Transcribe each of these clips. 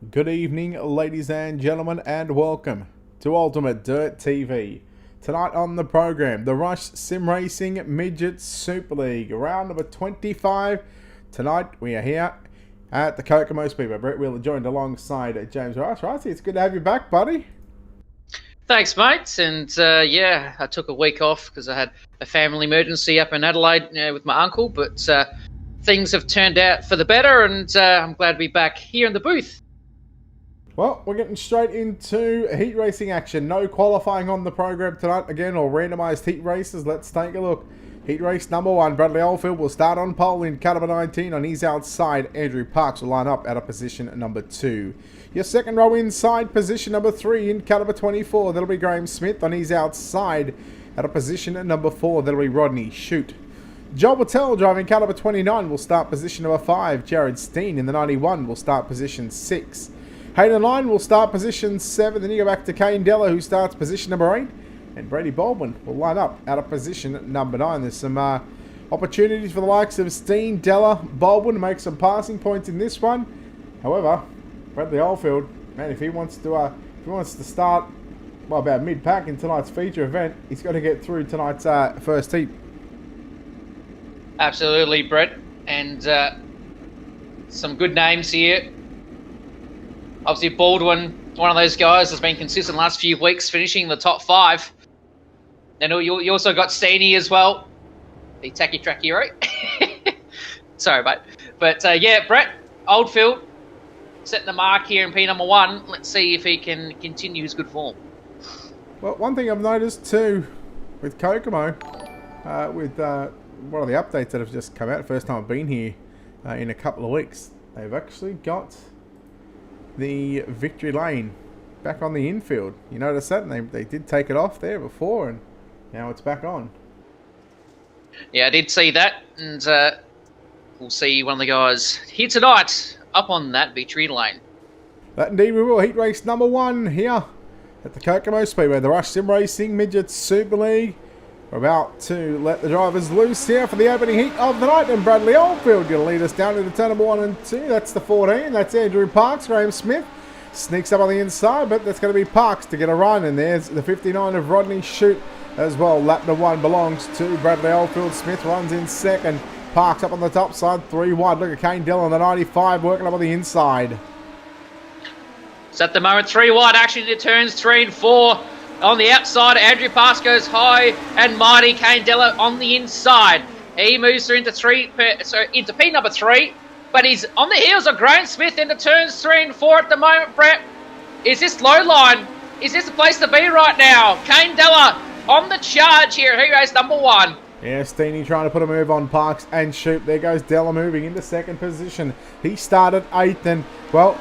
Good evening, ladies and gentlemen, and welcome to Ultimate Dirt TV. Tonight on the program, the Rush Sim Racing Midget Super League, round number 25. Tonight we are here at the Kokomo Speedway. Brett Wheeler joined alongside James Rice. Rice, it's good to have you back, buddy. Thanks, mate. And yeah, I took a week off because I had a family emergency up in Adelaide with my uncle. But things have turned out for the better, and I'm glad to be back here in the booth. Well, we're getting straight into heat racing action. No qualifying on the program tonight again, or randomised heat races. Let's take a look. Heat race number 1, Bradley Oldfield will start on pole in car number 19. On his outside, Andrew Parks will line up out of position number 2. Your second row inside, position number 3 in car number 24. That'll be Graham Smith. On his outside, out of position number 4, that'll be Rodney Shute. Joel Patel driving car number 29 will start position number 5. Jared Steen in the 91 will start position 6. Hayden Lyon will start position 7. Then you go back to Kane Della, who starts position number 8. And Brady Baldwin will line up out of position number 9. There's some opportunities for the likes of Steen, Della, Baldwin to make some passing points in this one. However, Bradley Oldfield, man, if he wants to start, well, about mid-pack in tonight's feature event, he's got to get through tonight's first heat. Absolutely, Brett. And some good names here. Obviously, Baldwin, one of those guys that's been consistent the last few weeks, finishing in the top 5. And you also got Steenie as well, the tacky track hero. Sorry, mate. But yeah, Brett Oldfield setting the mark here in P number 1. Let's see if he can continue his good form. Well, one thing I've noticed too with Kokomo, with one of the updates that have just come out, first time I've been here in a couple of weeks, they've actually got the victory lane back on the infield. You notice that? And they did take it off there before, and now it's back on. Yeah, I did see that, and we'll see one of the guys here tonight up on that victory lane. That indeed we will. Heat race number 1 here at the Kokomo Speedway, the Rush Sim Racing Midget Super League. We're about to let the drivers loose here for the opening heat of the night, and Bradley Oldfield going to lead us down into turn number 1 and 2. That's the 14. That's Andrew Parks. Graham Smith sneaks up on the inside, but that's going to be Parks to get a run, and there's the 59 of Rodney Shute as well. Lap number 1 belongs to Bradley Oldfield. Smith runs in second. Parks up on the top side, 3 wide. Look at Kane Dillon on the 95 working up on the inside. So at the moment, 3 wide action into turns 3 and 4. On the outside, Andrew Parks goes high and mighty. Kane Della on the inside. He moves through into P number 3, but he's on the heels of Graham Smith into turns 3 and 4 at the moment, Brett. Is this low line? Is this the place to be right now? Kane Della on the charge here at heat race number 1. Yeah, Steenie trying to put a move on Parks and Shute. There goes Della moving into second position. He started 8th, and, well,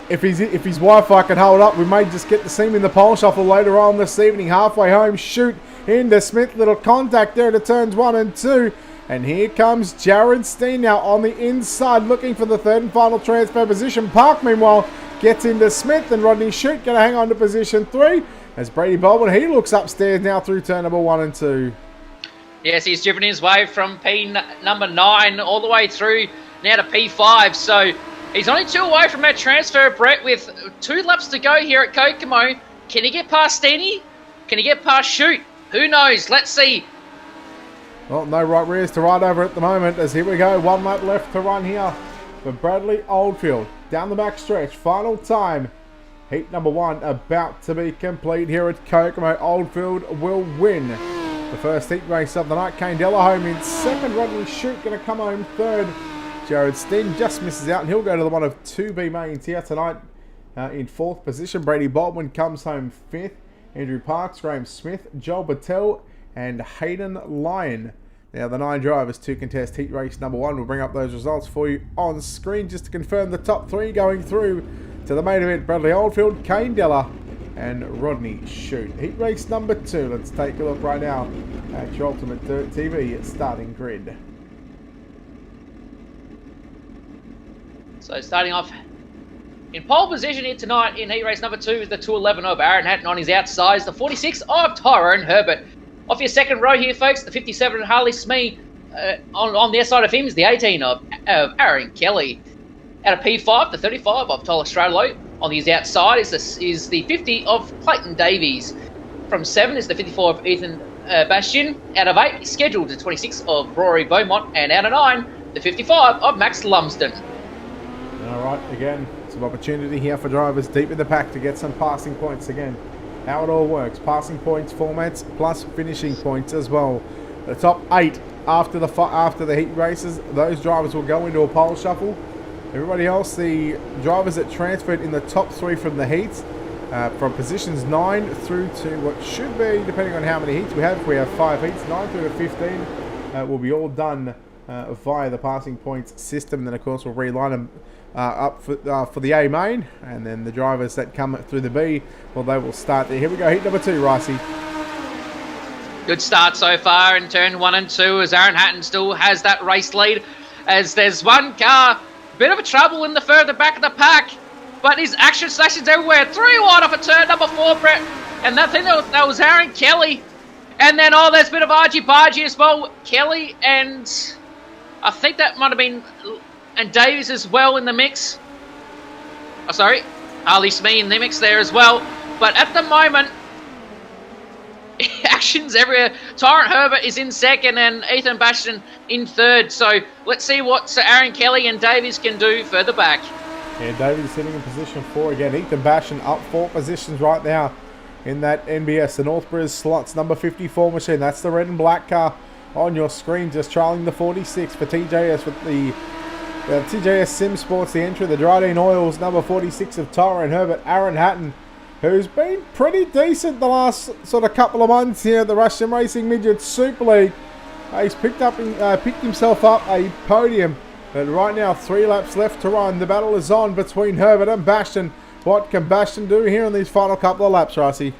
if his Wi-Fi can hold up, we may just get to see him in the pole shuffle later on this evening. Halfway home, Shute into Smith. Little contact there to turns 1 and 2. And here comes Jared Steen now on the inside, looking for the third and final transfer position. Park, meanwhile, gets into Smith, and Rodney Shute going to hang on to position 3. As Brady Baldwin, he looks upstairs now through turn number 1 and 2. Yes, he's driven his way from P number 9 all the way through now to P5. So he's only 2 away from that transfer, Brett, with 2 laps to go here at Kokomo. Can he get past Steenie? Can he get past Shute? Who knows? Let's see. Well, no right rears to ride over at the moment, as here we go. 1 lap left to run here for Bradley Oldfield. Down the back stretch, final time. Heat number 1 about to be complete here at Kokomo. Oldfield will win the first heat race of the night. Kane Della home in second. Rodney Shute going to come home third. Jared Steen just misses out, and he'll go to the one of 2 B mains here tonight in 4th position. Brady Baldwin comes home 5th. Andrew Parks, Graham Smith, Joel Battelle, and Hayden Lyon. Now the 9 drivers to contest heat race number 1. We'll bring up those results for you on screen just to confirm the top 3 going through to the main event. Bradley Oldfield, Kane Della, and Rodney Shute. Heat race number 2. Let's take a look right now at your Ultimate Dirt TV starting grid. So starting off in pole position here tonight in heat race number 2 is the 211 of Aaron Hatton on his outside. The 46 of Tyrone Herbert. Off your second row here, folks, the 57 of Harley Smee. On their side of him is the 18 of Aaron Kelly. Out of P5, the 35 of Tyler Stradlow. On his outside is the 50 of Clayton Davies. From 7 is the 54 of Ethan Bastian. Out of 8 is scheduled the 26 of Rory Beaumont. And out of 9, the 55 of Max Lumsden. All right, again, some opportunity here for drivers deep in the pack to get some passing points again. How it all works, passing points, formats, plus finishing points as well. The top 8 after the heat races, those drivers will go into a pole shuffle. Everybody else, the drivers that transferred in the top 3 from the heats, from positions 9 through to what should be, depending on how many heats we have, if we have 5 heats, 9 through to 15, will be all done via the passing points system. And then, of course, we'll reline them up for the A main, and then the drivers that come through the B, well, they will start there. Here we go, heat number 2, Ricey. Good start so far in turn 1 and 2 as Aaron Hatton still has that race lead, as there's one car, bit of a trouble in the further back of the pack, but his action stations everywhere. 3 wide off of turn number 4, Brett, and that was Aaron Kelly. And then, there's a bit of argy-bargy as well. Kelly and I think that might have been, and Davies as well in the mix. Oh, sorry, Harley Smee in the mix there as well. But at the moment, actions everywhere. Tyrant Herbert is in second and Ethan Bastian in third. So let's see what Aaron Kelly and Davies can do further back. Yeah, Davies sitting in position 4 again. Ethan Bastian up 4 positions right now in that NBS, the Northbridge Slots number 54 machine. That's the red and black car on your screen, just trailing the 46 for TJS with the TJS Sim Sports, the entry, the Dryden Oils number 46 of Tyrant Herbert. Aaron Hatton, who's been pretty decent the last sort of couple of months here at the Russian Racing Midget Super League. He's picked himself up a podium, but right now 3 laps left to run. The battle is on between Herbert and Bastian. What can Bastian do here in these final couple of laps, Rossi?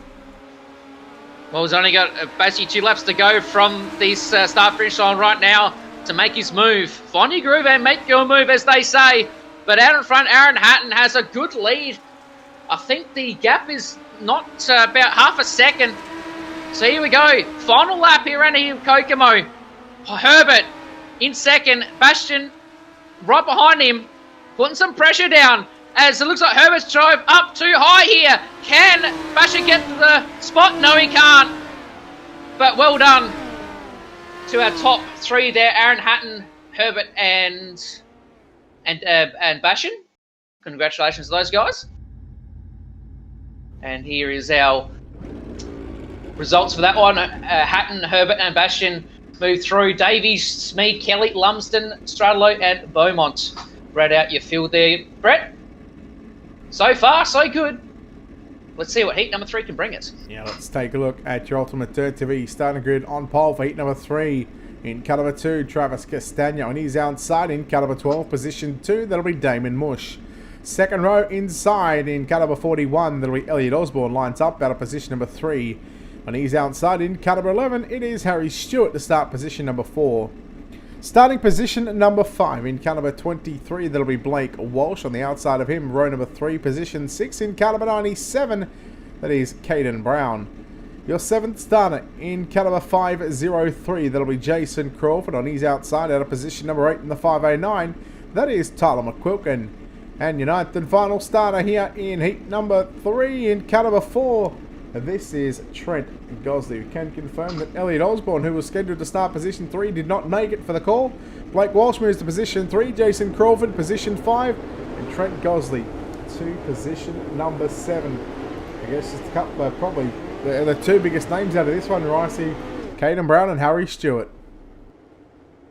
Well, he's only got basically 2 laps to go from this start-finish line right now to make his move. Find your groove and make your move, as they say. But out in front, Aaron Hatton has a good lead. I think the gap is not about half a second. So here we go. Final lap here around here in Kokomo. Herbert in second. Bastian right behind him, putting some pressure down. As it looks like Herbert's drove up too high here. Can Bastian get to the spot? No, he can't. But well done to our top 3 there. Aaron Hatton, Herbert, and Bastian. Congratulations to those guys. And here is our results for that one. Hatton, Herbert, and Bastian move through. Davies, Smee, Kelly, Lumsden, Stradlow, and Beaumont. Read out your field there, Brett. So far, so good. Let's see what heat number 3 can bring us. Yeah, let's take a look at your Ultimate Dirt TV starting grid on pole for heat number 3. In car number 2, Travis Castagno, and he's outside in car number 12, position 2, that'll be Damon Mush. Second row inside in car number 41, that'll be Elliot Osborne, lines up out of position number 3. And he's outside in car number 11, it is Harry Stewart to start position number 4. Starting position number 5 in car number 23, that'll be Blake Walsh. On the outside of him, row number 3, position 6 in car number 97, that is Caden Brown. Your 7th starter in car number 503, that'll be Jason Crawford. On his outside, out of position number 8 in the 509, that is Tyler McQuilkin. And your 9th and final starter here in heat number 3 in car number 4, this is Trent Gosley. We can confirm that Elliot Osborne, who was scheduled to start position 3, did not make it for the call. Blake Walsh moves to position 3, Jason Crawford position 5, and Trent Gosley to position number 7. I guess just a couple, probably the 2 biggest names out of this one, Ricey, Caden Brown and Harry Stewart.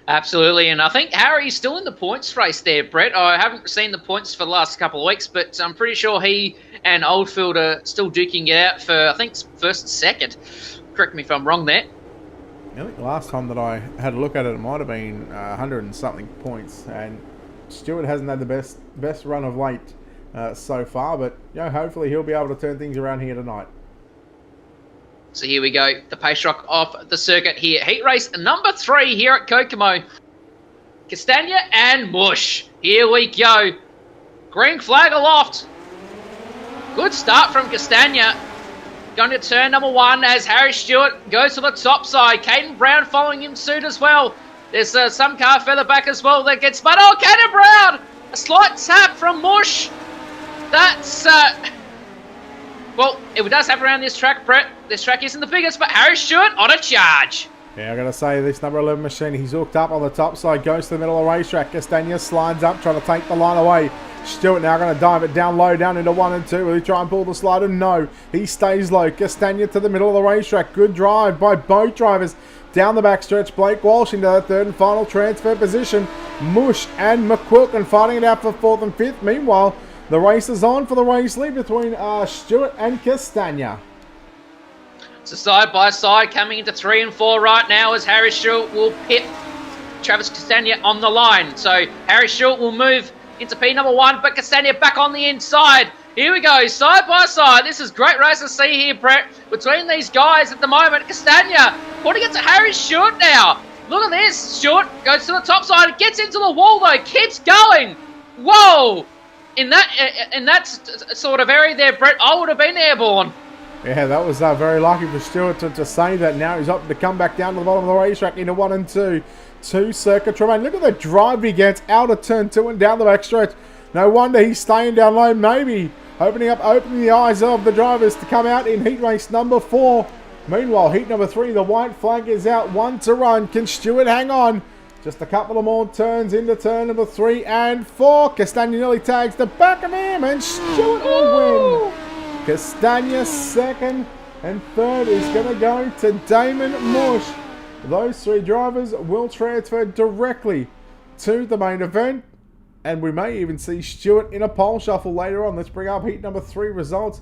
Absolutely, and I think Harry's still in the points race there, Brett. I haven't seen the points for the last couple of weeks, but I'm pretty sure he and Oldfield are still duking it out for, I think, first and second. Correct me if I'm wrong there. I think the last time that I had a look at it, it might have been 100 and something points, and Stewart hasn't had the best run of late so far, but hopefully he'll be able to turn things around here tonight. So here we go, the pace rock off the circuit here. Heat race number 3 here at Kokomo. Castagna and Mush. Here we go. Green flag aloft. Good start from Castagna. Going to turn number 1 as Harry Stewart goes to the top side. Caden Brown following him suit as well. There's some car further back as well that gets spun. Oh, Caden Brown! A slight tap from Mush. That's, well, it does happen around this track, Brett. This track isn't the biggest, but Harry Stewart on a charge. Yeah, I gotta say, this number 11 machine, he's hooked up on the top side, goes to the middle of the racetrack. Castagna slides up, trying to take the line away. Stewart now going to dive it down low, down into 1 and 2. Will he try and pull the slider? No. He stays low. Castagna to the middle of the racetrack. Good drive by both drivers. Down the backstretch, Blake Walsh into the third and final transfer position. Mush and McQuilkin fighting it out for 4th and 5th. Meanwhile, the race is on for the race lead between Stewart and Castagna. So side by side, coming into 3 and 4 right now as Harry Stewart will pit Travis Castagna on the line. So Harry Stewart will move into P number 1, but Castagna back on the inside. Here we go, side by side. This is great race to see here, Brett, between these guys at the moment. Castagna putting it to Harry Stewart now. Look at this. Stewart goes to the top side, gets into the wall though, keeps going. Whoa! In that sort of area there, Brett, I would have been airborne. Yeah, that was very lucky for Stewart to save that. Now he's up to come back down to the bottom of the racetrack into 1 and 2. 2 circuit remain. Look at the drive he gets out of turn 2 and down the backstretch. No wonder he's staying down low. Maybe opening the eyes of the drivers to come out in heat race number 4. Meanwhile, heat number 3, the white flag is out. 1 to run. Can Stewart hang on? Just a couple of more turns into turn number 3 and 4. Castagna nearly tags the back of him and Stewart will win. Castagna 2nd and 3rd is going to go to Damon Mush. Those 3 drivers will transfer directly to the main event. And we may even see Stewart in a pole shuffle later on. Let's bring up heat number 3 results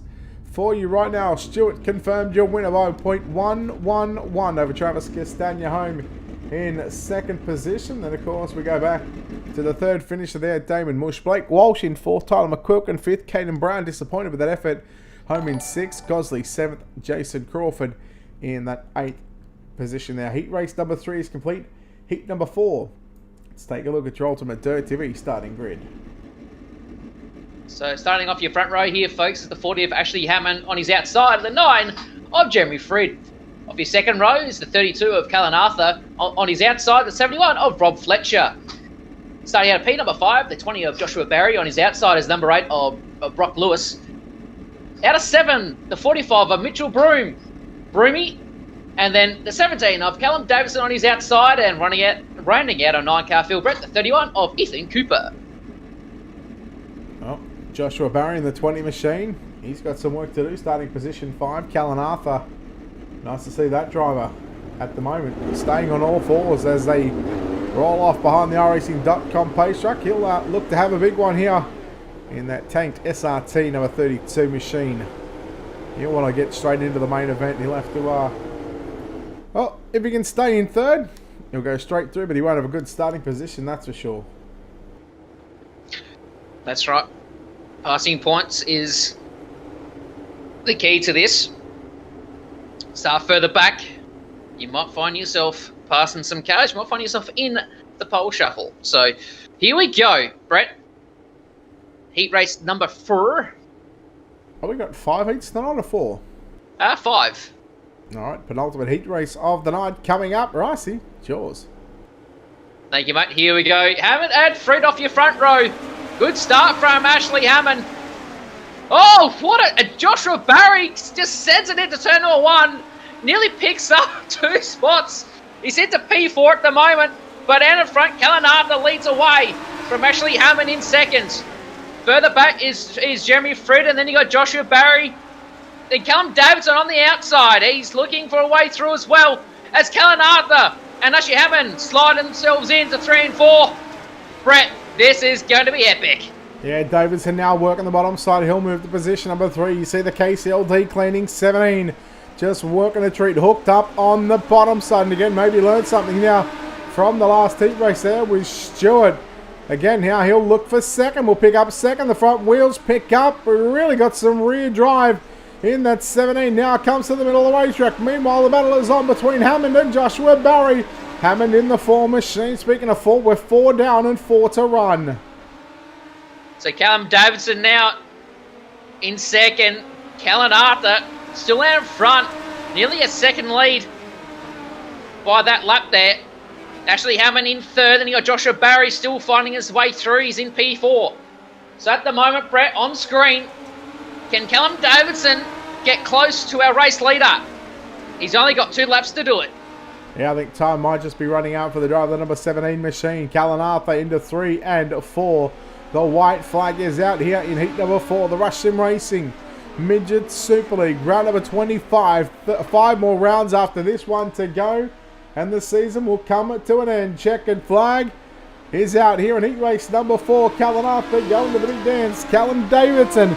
for you right now. Stewart confirmed your winner by 0.111 over Travis Castagna, home in 2nd position. Then, of course, we go back to the 3rd finisher there, Damon Mush. Blake Walsh in 4th, Tyler McQuilkin 5th, Caden Brown disappointed with that effort, home in 6th, Gosley 7th, Jason Crawford in that 8th position there. Heat race number 3 is complete. Heat number 4. Let's take a look at your Ultimate Dirt TV starting grid. So starting off your front row here, folks, is the 40 of Ashley Hammond on his outside, the 9 of Jeremy Frid. Off your second row is the 32 of Callan Arthur on his outside, the 71 of Rob Fletcher. Starting out at P number 5, the 20 of Joshua Barry on his outside is number 8 of Brock Lewis. Out of 7, the 45 of Mitchell Broomy. And then the 17 of Callum Davison on his outside, and rounding out a 9-car field, Brett, the 31 of Ethan Cooper. Well, Joshua Barry in the 20 machine. He's got some work to do, starting position 5. Callan Arthur, nice to see that driver at the moment, staying on all fours as they roll off behind the iRacing.com pace truck. He'll look to have a big one here in that tanked SRT number 32 machine. He'll want to get straight into the main event. He'll have to... well, if he can stay in 3rd, he'll go straight through, but he won't have a good starting position, that's for sure. That's right. Passing points is the key to this. Start further back, you might find yourself passing some cars, you might find yourself in the pole shuffle. So here we go, Brett. Heat race number 4. Oh, we got 5 heats tonight or 4? 5. Alright, penultimate heat race of the night coming up. Ricey, it's yours. Thank you, mate. Here we go. Hammond and Fred off your front row. Good start from Ashley Hammond. Oh, what a Joshua Barry just sends it into turn number 1. Nearly picks up 2 spots. He's into P4 at the moment, but out in front, Callan Arthur leads away from Ashley Hammond in 2nd. Further back is Jeremy Fred, and then you got Joshua Barry. Then Callum Davidson on the outside. He's looking for a way through as well as Callan Arthur and Ashley Hammond slide themselves into 3 and 4. Brett, this is going to be epic. Yeah, Davidson now working the bottom side. He'll move to position number 3. You see the KCLD cleaning 17. Just working a treat. Hooked up on the bottom side. And again, maybe learned something now from the last heat race there with Stewart. Again, now he'll look for 2nd. We'll pick up 2nd. The front wheels pick up. We really got some rear drive in that 17. Now comes to the middle of the racetrack. Meanwhile, the battle is on between Hammond and Joshua Barry. Hammond in the 4 machine. Speaking of 4, we're 4 down and 4 to run. So Callum Davidson now in 2nd. Callan Arthur still out in front. Nearly a 2nd lead by that lap there. Ashley Hammond in 3rd, and you got Joshua Barry still finding his way through. He's in P4. So at the moment, Brett, on screen, can Callum Davidson get close to our race leader? He's only got 2 laps to do it. Yeah, I think time might just be running out for the driver, the number 17 machine. Callan Arthur into 3 and 4. The white flag is out here in heat number 4. The Rush Sim Racing Midget Super League, round number 25. 5 more rounds after this one to go, and the season will come to an end. Checkered flag is out here in heat race number 4. Callan Arthur going to the big dance. Callum Davidson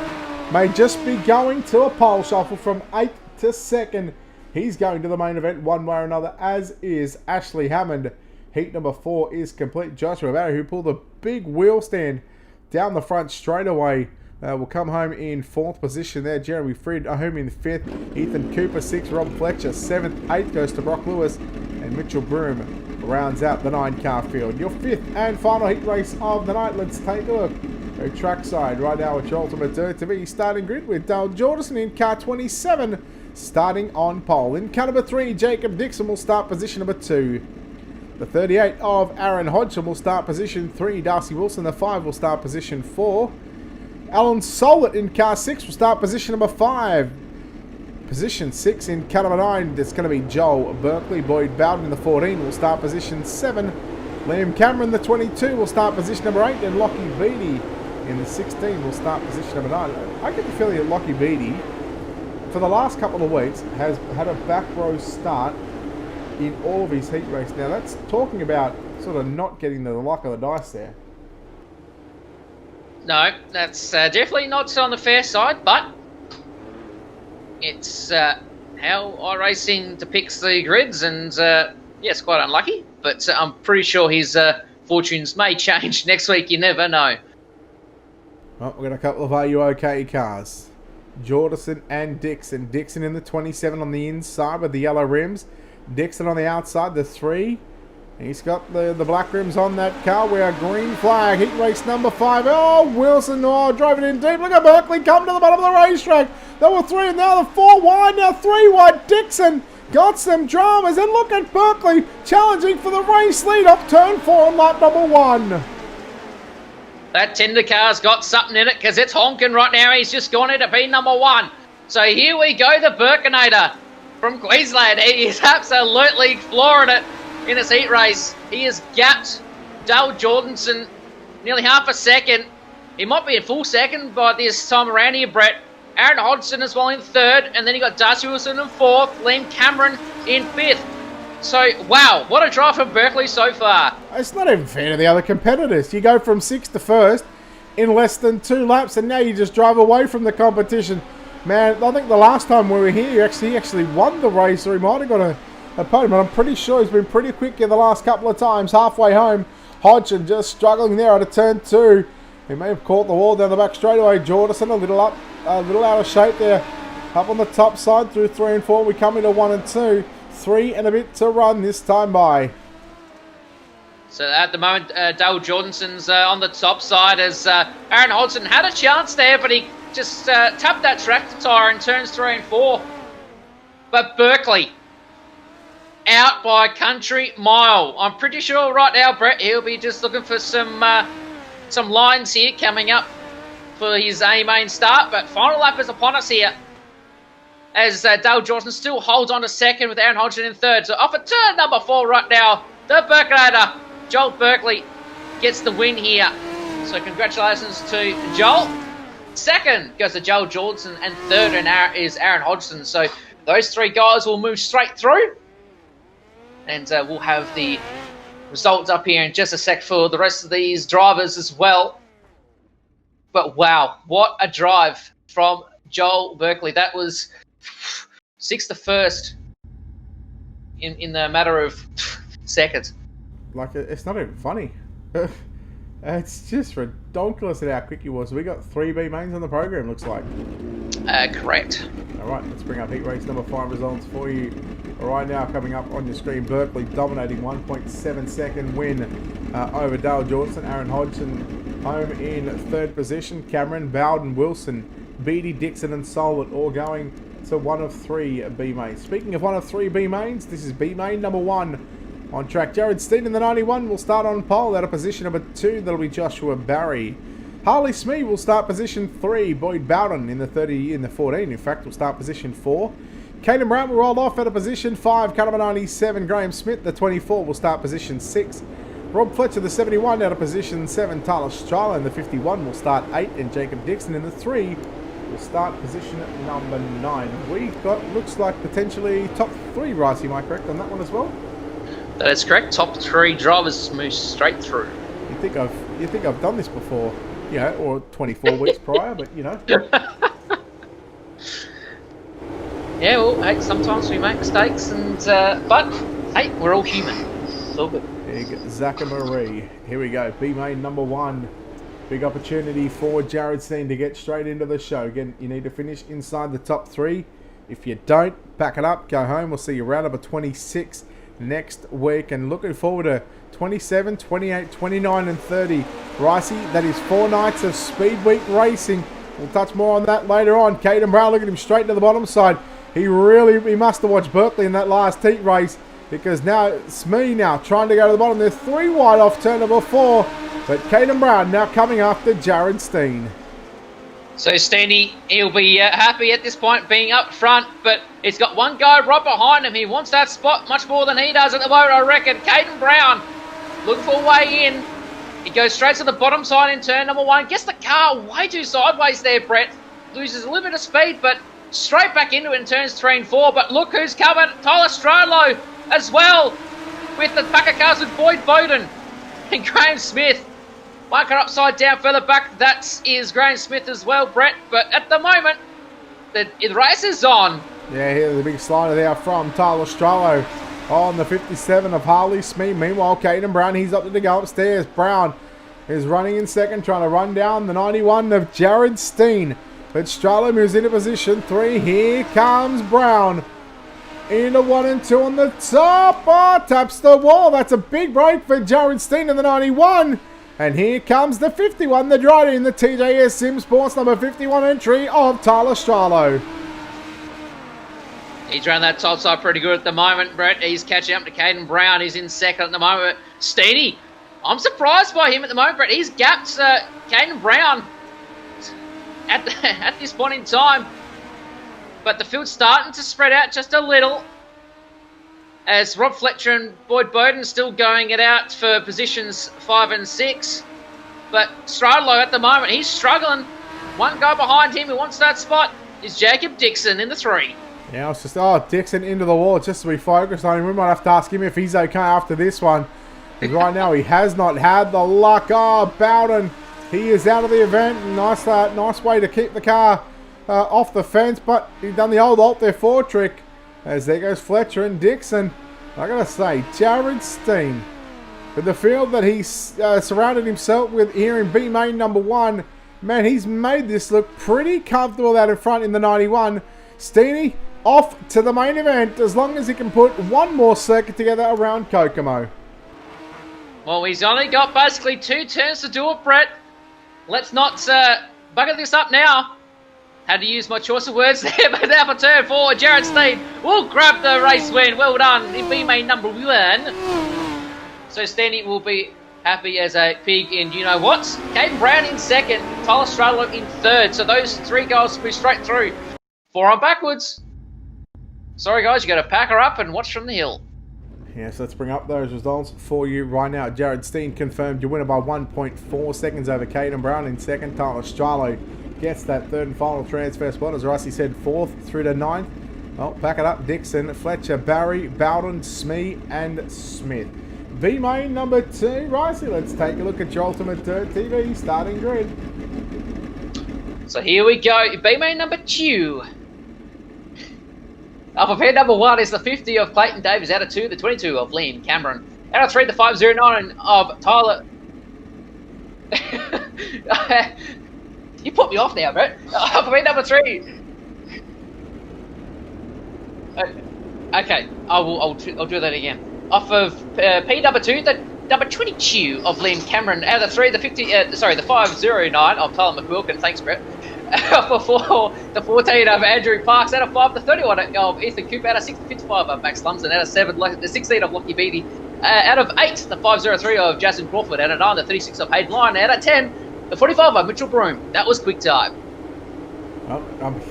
may just be going to a pole shuffle from 8th to 2nd. He's going to the main event one way or another, as is Ashley Hammond. Heat number 4 is complete. Joshua Barry, who pulled a big wheel stand down the front straight away, will come home in 4th position there. Jeremy Frid home in 5th. Ethan Cooper 6th. Rob Fletcher 7th. 8th goes to Brock Lewis. And Mitchell Broom rounds out the 9-car field. Your 5th and final heat race of the night. Let's take a look. Go trackside right now with your ultimate dirt to be starting grid with Dale Jordison in car 27. Starting on pole. In car number 3, Jacob Dixon will start position number 2. The 38 of Aaron Hodgson will start position 3. Darcy Wilson, the 5, will start position 4. Alan Solit in car 6 will start position number 5. Position 6 in car number 9, it's going to be Joel Berkeley. Boyd Bowden in the 14 will start position 7. Liam Cameron, the 22, will start position number 8. And Lockie Beattie in the 16 will start position number 9. I get the feeling that Lockie Beattie, for the last couple of weeks, has had a back row start in all of his heat race. Now that's talking about sort of not getting the luck of the dice there. No, that's definitely not on the fair side, but it's how iRacing depicts the grids, and yes, quite unlucky, but I'm pretty sure his fortunes may change next week. You never know. Well, we've got a couple of Are You OK cars. Jordison and Dixon. Dixon in the 27 on the inside with the yellow rims. Dixon on the outside, the 3. He's got the black rims on that car. We are green flag. Heat race number 5. Oh, Wilson, drove it in deep. Look at Berkeley come to the bottom of the racetrack. There were 3 and now the 4 wide. Now 3 wide. Dixon got some dramas. And look at Berkeley challenging for the race lead up turn 4 on lap number 1. That tender car's got something in it because it's honking right now. He's just gone into P number 1. So here we go, the Birkinator from Queensland. He is absolutely flooring it in this heat race. He has gapped Dale Jordanson nearly half a second. He might be a full second by this time around here, Brett. Aaron Hodgson as well in 3rd. And then you got Darcy Wilson in 4th. Liam Cameron in 5th. So, wow, what a drive from Berkeley so far. It's not even fair to the other competitors. You go from 6th to 1st in less than 2 laps, and now you just drive away from the competition. Man, I think the last time we were here, he actually won the race, or he might have got a podium, but I'm pretty sure he's been pretty quick in the last couple of times. Halfway home, Hodgson just struggling there out of turn 2. He may have caught the wall down the back straightaway. Jordison a little out of shape there. Up on the top side through 3 and 4. We come into 1 and 2. 3 and a bit to run this time by. So at the moment, Dale Jordanson's on the top side as Aaron Hodgson had a chance there, but he just tapped that tractor tyre in turns 3 and 4. But Berkeley, out by a country mile. I'm pretty sure right now, Brett, he'll be just looking for some lines here coming up for his main start. But final lap is upon us here, as Dale Jordan still holds on to 2nd with Aaron Hodgson in 3rd. So off at turn number 4 right now, the Birkinator, Joel Berkeley, gets the win here. So congratulations to Joel. 2nd goes to Joel Jordan, and 3rd is Aaron Hodgson. So those 3 guys will move straight through. And we'll have the results up here in just a sec for the rest of these drivers as well. But wow, what a drive from Joel Berkeley. That was 6th to 1st in the matter of seconds. Like, it's not even funny. It's just ridiculous at how quick he was. We got 3 B mains on the program, looks like. Correct. Alright, let's bring up heat race number 5 results for you. Right now, coming up on your screen, Berkeley dominating 1.7 second win over Dale Jordan. Aaron Hodgson home in 3rd position. Cameron, Bowden, Wilson, Beattie, Dixon and Solid all going to 1 of 3 B mains. Speaking of 1 of 3 B mains, this is B main number 1 on track. Jared Steen in the 91 will start on pole. Out of position number 2, that'll be Joshua Barry. Harley Smee will start position 3. Boyd Bowden in the 14, in fact, will start position 4. Caden Brown will roll off out of position 5. Cut number 97. Graham Smith, the 24, will start position 6. Rob Fletcher, the 71, out of position 7. Tyler Strala in the 51 will start 8. And Jacob Dixon in the 3 will start position number 9. We got, looks like, potentially top 3, Rice. Am I correct on that one as well? That is correct. Top 3 drivers move straight through. You think I've done this before, you know, or 24 weeks prior, but you know. Yeah, well, hey, sometimes we make mistakes, and but hey, we're all human. It's all good. Big Zachary. Here we go. B main number 1. Big opportunity for Jared Steen to get straight into the show. Again, you need to finish inside the top 3. If you don't, pack it up, go home. We'll see you round number 26 next week, and looking forward to 27, 28, 29 and 30. Ricey, that is 4 nights of Speed Week racing. We'll touch more on that later on. Caden Brown, look at him straight to the bottom side. He must have watched Berkeley in that last heat race, because now Smee now trying to go to the bottom. There's 3 wide off turn number 4, but Caden Brown now coming after Jared Steen. So Steeny, he'll be happy at this point being up front, but he's got one guy right behind him. He wants that spot much more than he does at the moment, I reckon. Caden Brown looking for a way in. He goes straight to the bottom side in turn number 1. Gets the car way too sideways there, Brett. Loses a little bit of speed, but straight back into it in turns 3 and 4. But look who's coming. Tyler Stralo as well, with the pack of cars with Boyd Bowden and Graham Smith. Marker upside down further back. That is Graham Smith as well, Brett. But at the moment, the race is on. Yeah, here's the big slider there from Tyler Stralo on the 57 of Harley Smee. Meanwhile, Caden Brown, he's up to go upstairs. Brown is running in second, trying to run down the 91 of Jared Steen. But Stralo moves into position 3. Here comes Brown. Into 1 and 2 on the top. Oh, taps the wall. That's a big break for Jared Steen in the 91. And here comes the 51, the driver in the TJS Sim Sports number 51 entry of Tyler Stralo. He's around that top side pretty good at the moment, Brett. He's catching up to Caden Brown. He's in second at the moment. Steeny, I'm surprised by him at the moment, Brett. He's gapped Caden Brown at this point in time. But the field's starting to spread out just a little, as Rob Fletcher and Boyd Bowden still going it out for positions 5 and 6. But Stralo at the moment, he's struggling. One guy behind him who wants that spot is Jacob Dixon in the 3. Yeah, it's just, Dixon into the wall just to be focused on him. We might have to ask him if he's okay after this one. Because right now he has not had the luck. Oh, Bowden, he is out of the event. Nice way to keep the car off the fence, but he's done the old Alt F4 trick. As there goes Fletcher and Dixon. I gotta say, Jared Steen, with the field that he's surrounded himself with here in B main number 1, man, he's made this look pretty comfortable out in front in the 91. Steeny off to the main event, as long as he can put one more circuit together around Kokomo. Well, he's only got basically 2 turns to do it, Brett. Let's not bugger this up now. Had to use my choice of words there, but now for turn 4, Jared Steen will grab the race win. Well done, in B main number 1. So Steeny will be happy as a pig in you know what. Caden Brown in second, Tyler Stralo in third. So those 3 guys will be straight through. 4 on backwards. Sorry guys, you got to pack her up and watch from the hill. Yes, let's bring up those results for you right now. Jared Steen confirmed your winner by 1.4 seconds over Caden Brown in second. Tyler Stralo gets that third and final transfer spot, as Rossi said, 4th through to 9th. Well, pack it up. Dixon, Fletcher, Barry, Bowden, Smee, and Smith. V main number 2, Rossi. Let's take a look at your Ultimate Dirt TV starting grid. So here we go. B main number 2. Up of pair number 1 is the 50 of Clayton Davis. Out of 2, the 22 of Liam Cameron. Out of 3, the 509 of Tyler. You put me off now, Brett. Up of pair number 3. Okay, I'll do that again. Off of P number 2, the number 22 of Liam Cameron. Out of the 3, the the 509 of Tyler McQuilkin. Thanks, Brett. For 4, the 14 of Andrew Parks. Out of 5, the 31 of Ethan Cooper. Out of 6, the 55 of Max Lumsden. Out of 7, the 16 of Lockie Beattie. Out of 8, the 503 of Jason Crawford. Out of 9, the 36 of Hayden Lyon. Out of 10, The 45 by Mitchell Broom. That was quick time. Oh,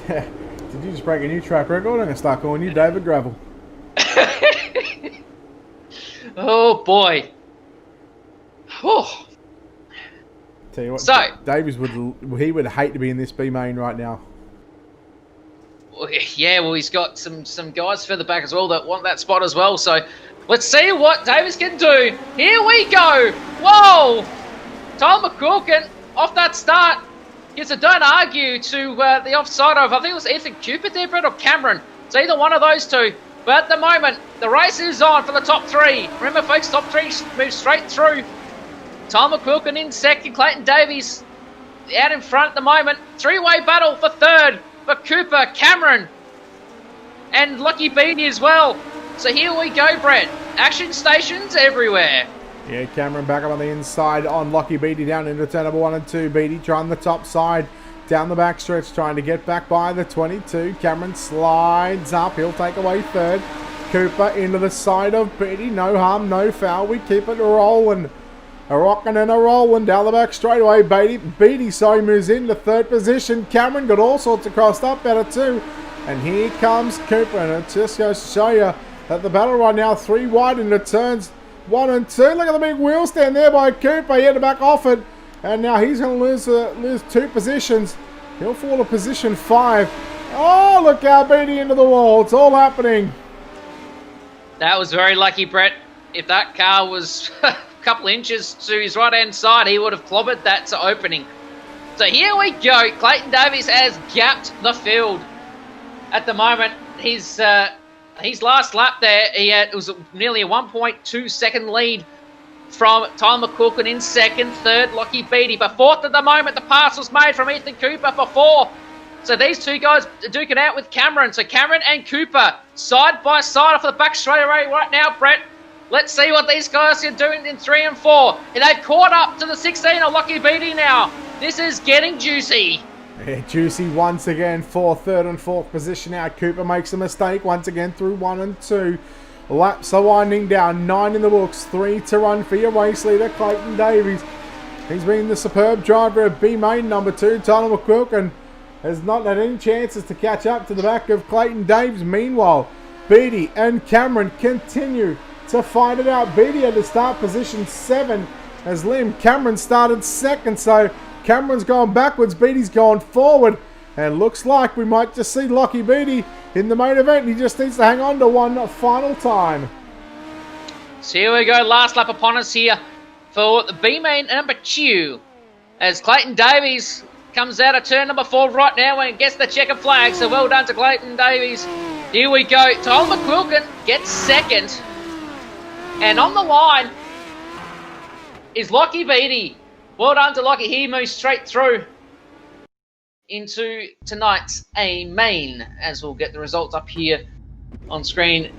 did you just break a new track record? I'm going to start calling you David Gravel. Oh, boy. Oh. Tell you what, So, Davies would hate to be in this B main right now. yeah, well, he's got some guys further back as well that want that spot as well. So, let's see what Davies can do. Here we go. Whoa! Tyler McQuilkin off that start. Gives a don't argue to the offside of, I think it was Ethan Cooper there, Brett, or Cameron. It's either one of those two. But at the moment, the race is on for the top three. Remember, folks, top three moves straight through. Tyler McQuilkin in second. Clayton Davies out in front at the moment. Three-way battle for third for Cooper, Cameron, and Lucky Beanie as well. So here we go, Brett. Action stations everywhere. Yeah, Cameron back up on the inside on Lucky Beatty down into turn number 1 and 2. Beatty trying the top side. Down the back stretch, trying to get back by the 22. Cameron slides up. He'll take away third. Cooper into the side of Beatty. No harm, no foul. We keep it rolling. A rocking and a rolling down the back straightaway. Beatty moves into third position. Cameron got all sorts of crossed up better too. And here comes Cooper. And it just goes to show you that the battle right now, 3 wide into turns 1 and 2. Look at the big wheel stand there by Cooper. He had to back off it. And now he's going to lose 2 positions. He'll fall to position 5. Oh, look how Beatty into the wall. It's all happening. That was very lucky, Brett. If that car was a couple inches to his right-hand side, he would have clobbered that to opening. So here we go. Clayton Davies has gapped the field. At the moment, his last lap there, it was nearly a 1.2 second lead from Tyler McQuilkin in second, third, Lucky Beatty. But fourth at the moment, the pass was made from Ethan Cooper for 4. So these two guys duke it out with Cameron. So Cameron and Cooper side by side off the back straightaway right now, Brett. Let's see what these guys are doing in 3 and 4. And they've caught up to the 16 of Lucky Beatty now. This is getting juicy. Yeah, juicy once again for third and fourth position now. Cooper makes a mistake once again through 1 and 2. Laps are winding down. 9 in the books. 3 to run for your race leader, Clayton Davies. He's been the superb driver of B main number 2, Tyler McQuilkin. Has not had any chances to catch up to the back of Clayton Davies. Meanwhile, Beatty and Cameron continue to fight it out. Beatty had to start position 7 as Liam. Cameron started second, so Cameron's gone backwards. Beatty's gone forward. And looks like we might just see Lucky Beatty in the main event. He just needs to hang on to one final time. So here we go. Last lap upon us here for the B main number 2. As Clayton Davies comes out of turn number 4 right now and gets the checker flag. So well done to Clayton Davies. Here we go. Tyler McQuilkin gets second. And on the line is Lucky Beatty. Well done to Lucky. He moves straight through into tonight's A main, as we'll get the results up here on screen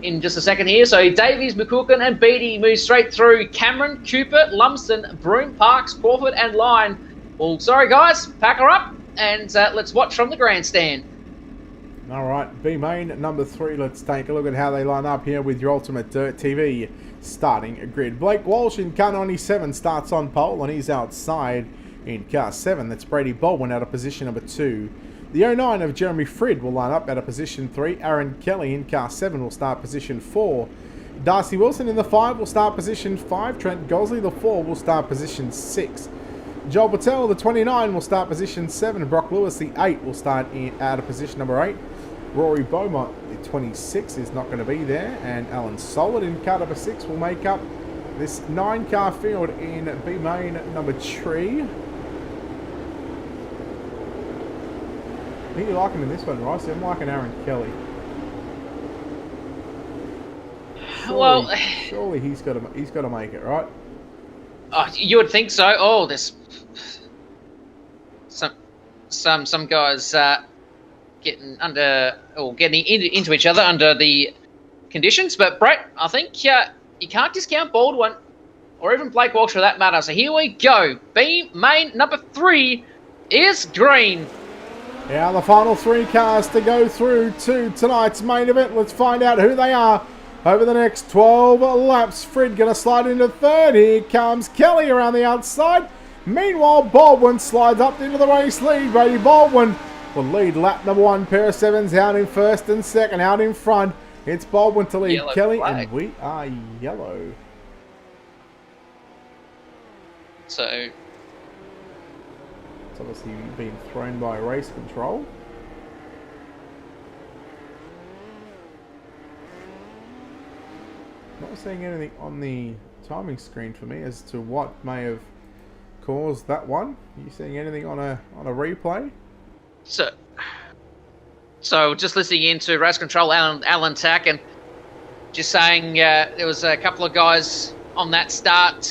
in just a second here. So Davies, McQuilkin and Beatty move straight through. Cameron, Cooper, Lumsden, Broome, Parks, Crawford and Lyon. Well, sorry guys, pack her up and let's watch from the grandstand. Alright, B main number 3. Let's take a look at how they line up here with your Ultimate Dirt TV starting grid. Blake Walsh in car 97 starts on pole and he's outside in car 7. That's Brady Baldwin out of position number 2. The 09 of Jeremy Frid will line up out of position 3. Aaron Kelly in car 7 will start position 4. Darcy Wilson in the 5 will start position 5. Trent Gosley, the 4, will start position 6. Joel Patel, the 29, will start position 7. Brock Lewis, the 8, will start out of position number 8. Rory Beaumont, the 26, is not going to be there. And Alan Solid in car number 6 will make up this 9-car field in B main number 3. Who are you liking in this one, Rice? I'm liking Aaron Kelly. Surely he's got to make it, right? Oh, you would think so. Oh, there's some guys getting into each other under the conditions. But Brett, I think you can't discount Baldwin or even Blake Walsh for that matter. So here we go. B main number 3 is green. Yeah, the final 3 cars to go through to tonight's main event. Let's find out who they are over the next 12 laps. Frid going to slide into third. Here comes Kelly around the outside. Meanwhile, Baldwin slides up into the race lead. Brady Baldwin will lead lap number 1. Pair of sevens out in first and second. Out in front, it's Baldwin to lead Yellow Kelly, flag. and we are yellow. So It's obviously been thrown by race control. Not seeing anything on the timing screen for me as to what may have caused that one. Are you seeing anything on a replay? So just listening into race control, Alan Tack, and just saying there was a couple of guys on that start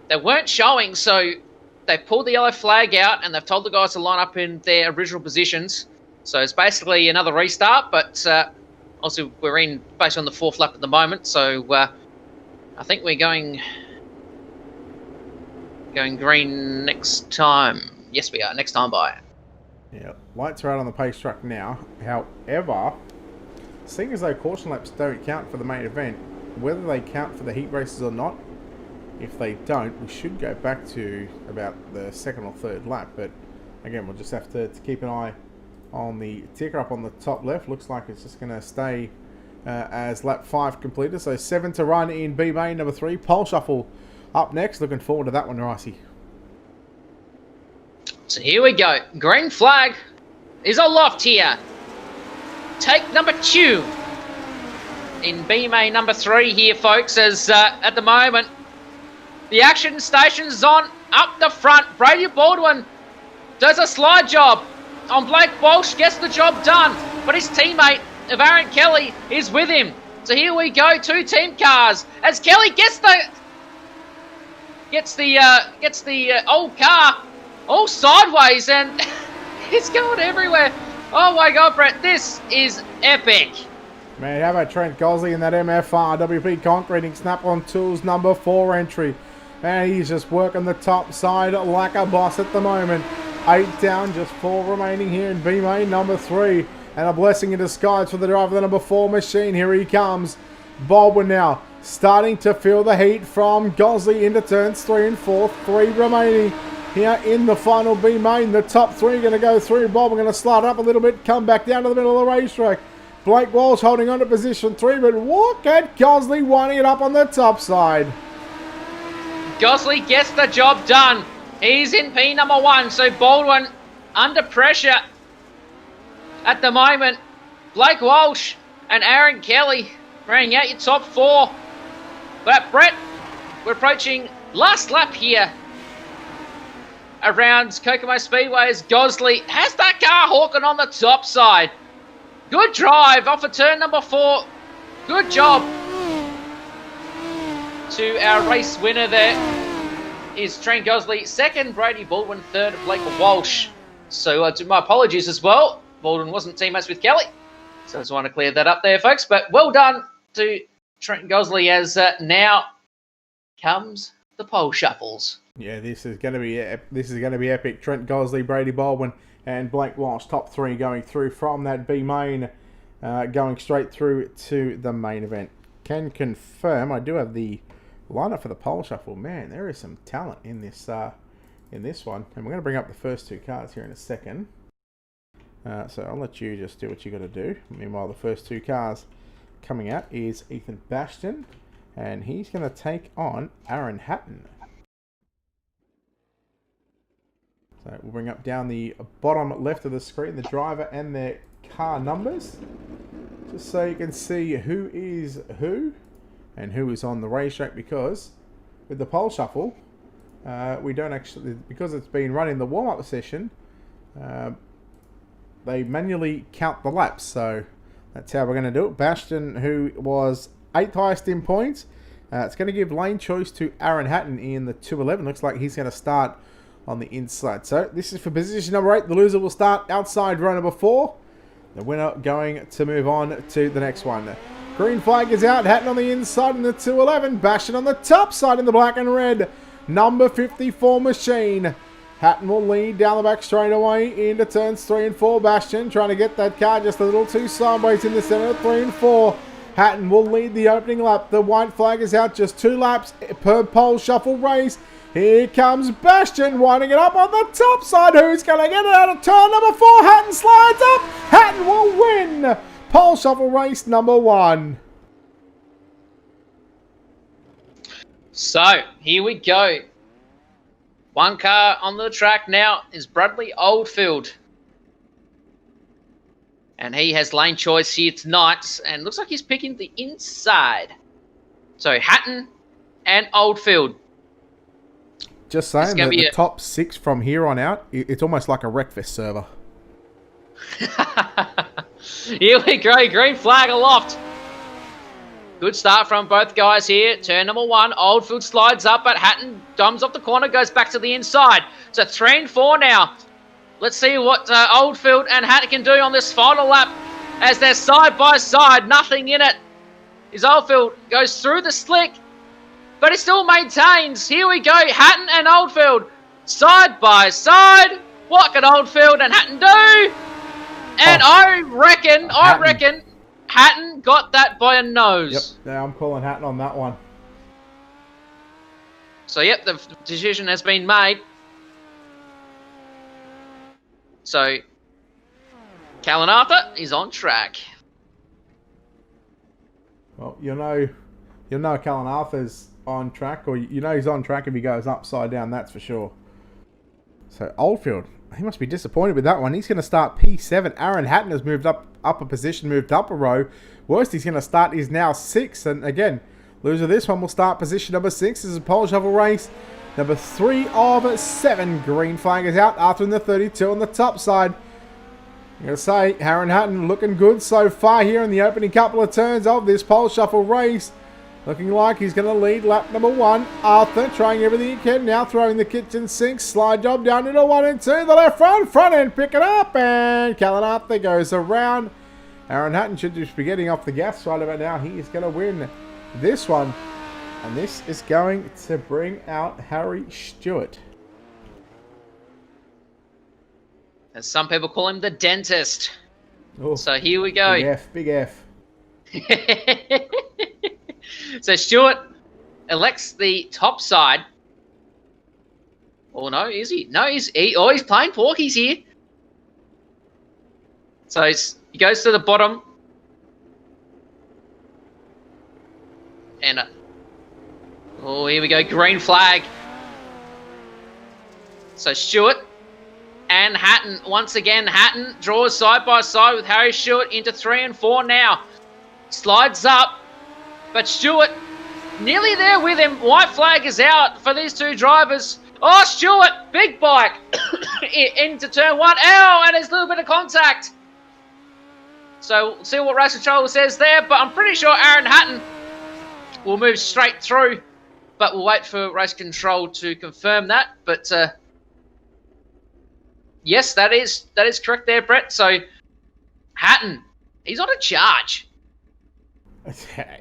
that weren't showing, so they pulled the yellow flag out and they've told the guys to line up in their original positions. So it's basically another restart, but also we're in based on the 4th lap at the moment, so I think we're going green next time. Yes, we are. Next time by. Yeah, lights are out on the pace track now. However, seeing as though caution laps don't count for the main event, whether they count for the heat races or not, if they don't, we should go back to about the 2nd or 3rd lap. But again, we'll just have to keep an eye on the ticker up on the top left. Looks like it's just going to stay as lap 5 completed. So 7 to run in B main, number 3. Pole shuffle up next. Looking forward to that one, Ricey. So here we go. Green flag is aloft here. Take number 2 in B main number 3 here, folks, as at the moment the action station's on up the front. Brady Baldwin does a slide job on Blake Walsh, gets the job done, but his teammate of Aaron Kelly is with him. So here we go, 2 team cars as Kelly gets the old car all sideways, and it's going everywhere. Oh my God, Brett, this is epic. Man, how about Trent Gosley in that MFR WP Concreting Snap-on Tools number 4 entry? And he's just working the top side like a boss at the moment. 8 down, just 4 remaining here in B main number 3. And a blessing in disguise for the driver of the number 4 machine. Here he comes. Baldwin now starting to feel the heat from Gosley into turns 3 and 4. 3 remaining here in the final B main. The top 3 going to go through. Baldwin going to slide up a little bit, come back down to the middle of the racetrack. Blake Walsh holding on to position 3, but look at Gosley winding it up on the top side. Gosley gets the job done. He's in P number 1, so Baldwin under pressure at the moment. Blake Walsh and Aaron Kelly rounding out your top 4. But Brett, we're approaching last lap here around Kokomo Speedway as Gosley has that car hawking on the top side. Good drive off of turn number 4. Good job to our race winner there is Trent Gosley. 2nd, Brady Baldwin. 3rd, Blake Walsh. So my apologies as well. Baldwin wasn't teammates with Kelly. So I just want to clear that up there, folks. But well done to Trent Gosley as now comes the pole shuffles. Yeah, this is going to be epic. Trent Gosley, Brady Baldwin, and Blake Walsh, top 3 going through from that B main, going straight through to the main event. Can confirm I do have the lineup for the pole shuffle. Man, there is some talent in this one, and we're going to bring up the first 2 cars here in a second. So I'll let you just do what you got to do. Meanwhile, the first 2 cars coming out is Ethan Bastion, and he's going to take on Aaron Hatton. So we'll bring up down the bottom left of the screen the driver and their car numbers, just so you can see who is who and who is on the racetrack, because with the pole shuffle, we don't actually, because it's been run in the warm-up session, they manually count the laps. So that's how we're going to do it. Bastion, who was 8th highest in points, it's going to give lane choice to Aaron Hatton in the 211. Looks like he's going to start on the inside. So this is for position number 8. The loser will start outside row number 4. The winner going to move on to the next one. Green flag is out. Hatton on the inside in the 211. Bastion on the top side in the black and red. Number 54 machine. Hatton will lead down the back straight away into turns 3 and 4. Bastion trying to get that car just a little too sideways in the center of 3 and 4. Hatton will lead the opening lap. The white flag is out, just 2 laps per pole shuffle race. Here comes Bastion winding it up on the top side. Who's going to get it out of turn number 4? Hatton slides up. Hatton will win pole shuffle race number 1. So, here we go. One car on the track now is Bradley Oldfield. And he has lane choice here tonight. And looks like he's picking the inside. So, Hatton and Oldfield. Just saying that the top 6 from here on out, it's almost like a Wreckfest server. Here we go. Green flag aloft. Good start from both guys here. Turn number 1. Oldfield slides up, but Hatton dumps off the corner, goes back to the inside. So 3 and 4 now. Let's see what Oldfield and Hatton can do on this final lap as they're side by side. Nothing in it. As Oldfield goes through the slick, but he still maintains. Here we go. Hatton and Oldfield side by side. What can Oldfield and Hatton do? And I reckon Hatton got that by a nose. Yep, yeah, I'm calling Hatton on that one. So, yep, the decision has been made. So, Callan Arthur is on track. Well, you know Callan Arthur's on track, or you know he's on track if he goes upside down, that's for sure. So, Oldfield, he must be disappointed with that one. He's going to start P7. Aaron Hatton has moved up a position, moved up a row. Worst he's going to start is now 6. And again, loser of this one will start position number 6. This is a pole shuffle race. Number 3 of 7. Green flag is out. Arthur in the 32 on the top side. I'm going to say, Aaron Hatton looking good so far here in the opening couple of turns of this pole shuffle race. Looking like he's going to lead lap number 1. Arthur trying everything he can now, throwing the kitchen sink. Slide job down into 1 and 2. The left front end, pick it up. And Callan Arthur goes around. Aaron Hatton should just be getting off the gas right about now. He is going to win this one. And this is going to bring out Harry Stewart. As some people call him the dentist. Ooh, so here we go. Big F. So Stewart elects the top side. Oh no, is he? No, he's playing porkies here. So he goes to the bottom. And oh, here we go, green flag. So Stewart and Hatton, once again, Hatton draws side by side with Harry Stewart into 3 and 4 now. Slides up. But Stewart, nearly there with him. White flag is out for these two drivers. Oh, Stewart, big bike into turn 1. Ow, and there's a little bit of contact. So we'll see what race control says there. But I'm pretty sure Aaron Hatton will move straight through. But we'll wait for race control to confirm that. But yes, that is correct there, Brett. So Hatton, he's on a charge.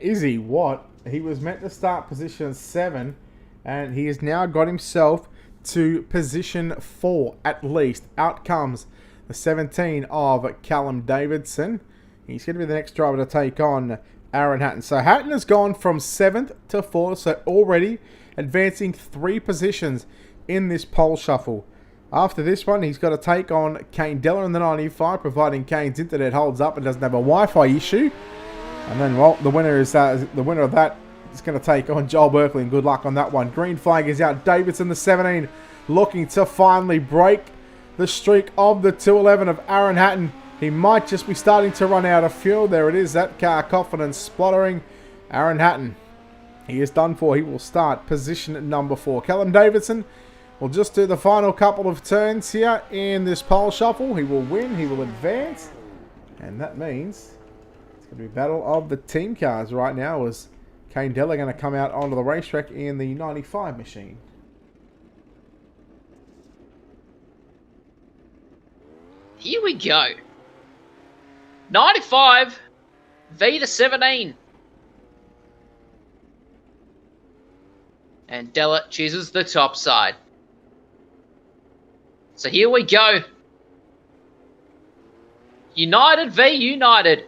Is he? What? He was meant to start position 7, and he has now got himself to position 4 at least. Out comes the 17 of Callum Davidson. He's going to be the next driver to take on Aaron Hatton. So Hatton has gone from 7th to 4th, so already advancing 3 positions in this pole shuffle. After this one, he's got to take on Kane Della in the 95, providing Kane's internet holds up and doesn't have a Wi-Fi issue. And then, well, the winner of that is going to take on Joel Berkeley, and good luck on that one. Green flag is out. Davidson, the 17, looking to finally break the streak of the 211 of Aaron Hatton. He might just be starting to run out of fuel. There it is, that car confidence spluttering. Aaron Hatton, he is done for. He will start position number 4. Callum Davidson will just do the final couple of turns here in this pole shuffle. He will win. He will advance. And that means it's going to be battle of the team cars right now, as Kane Della going to come out onto the racetrack in the 95 machine. Here we go. 95 v to 17. And Della chooses the top side. So here we go. United v United.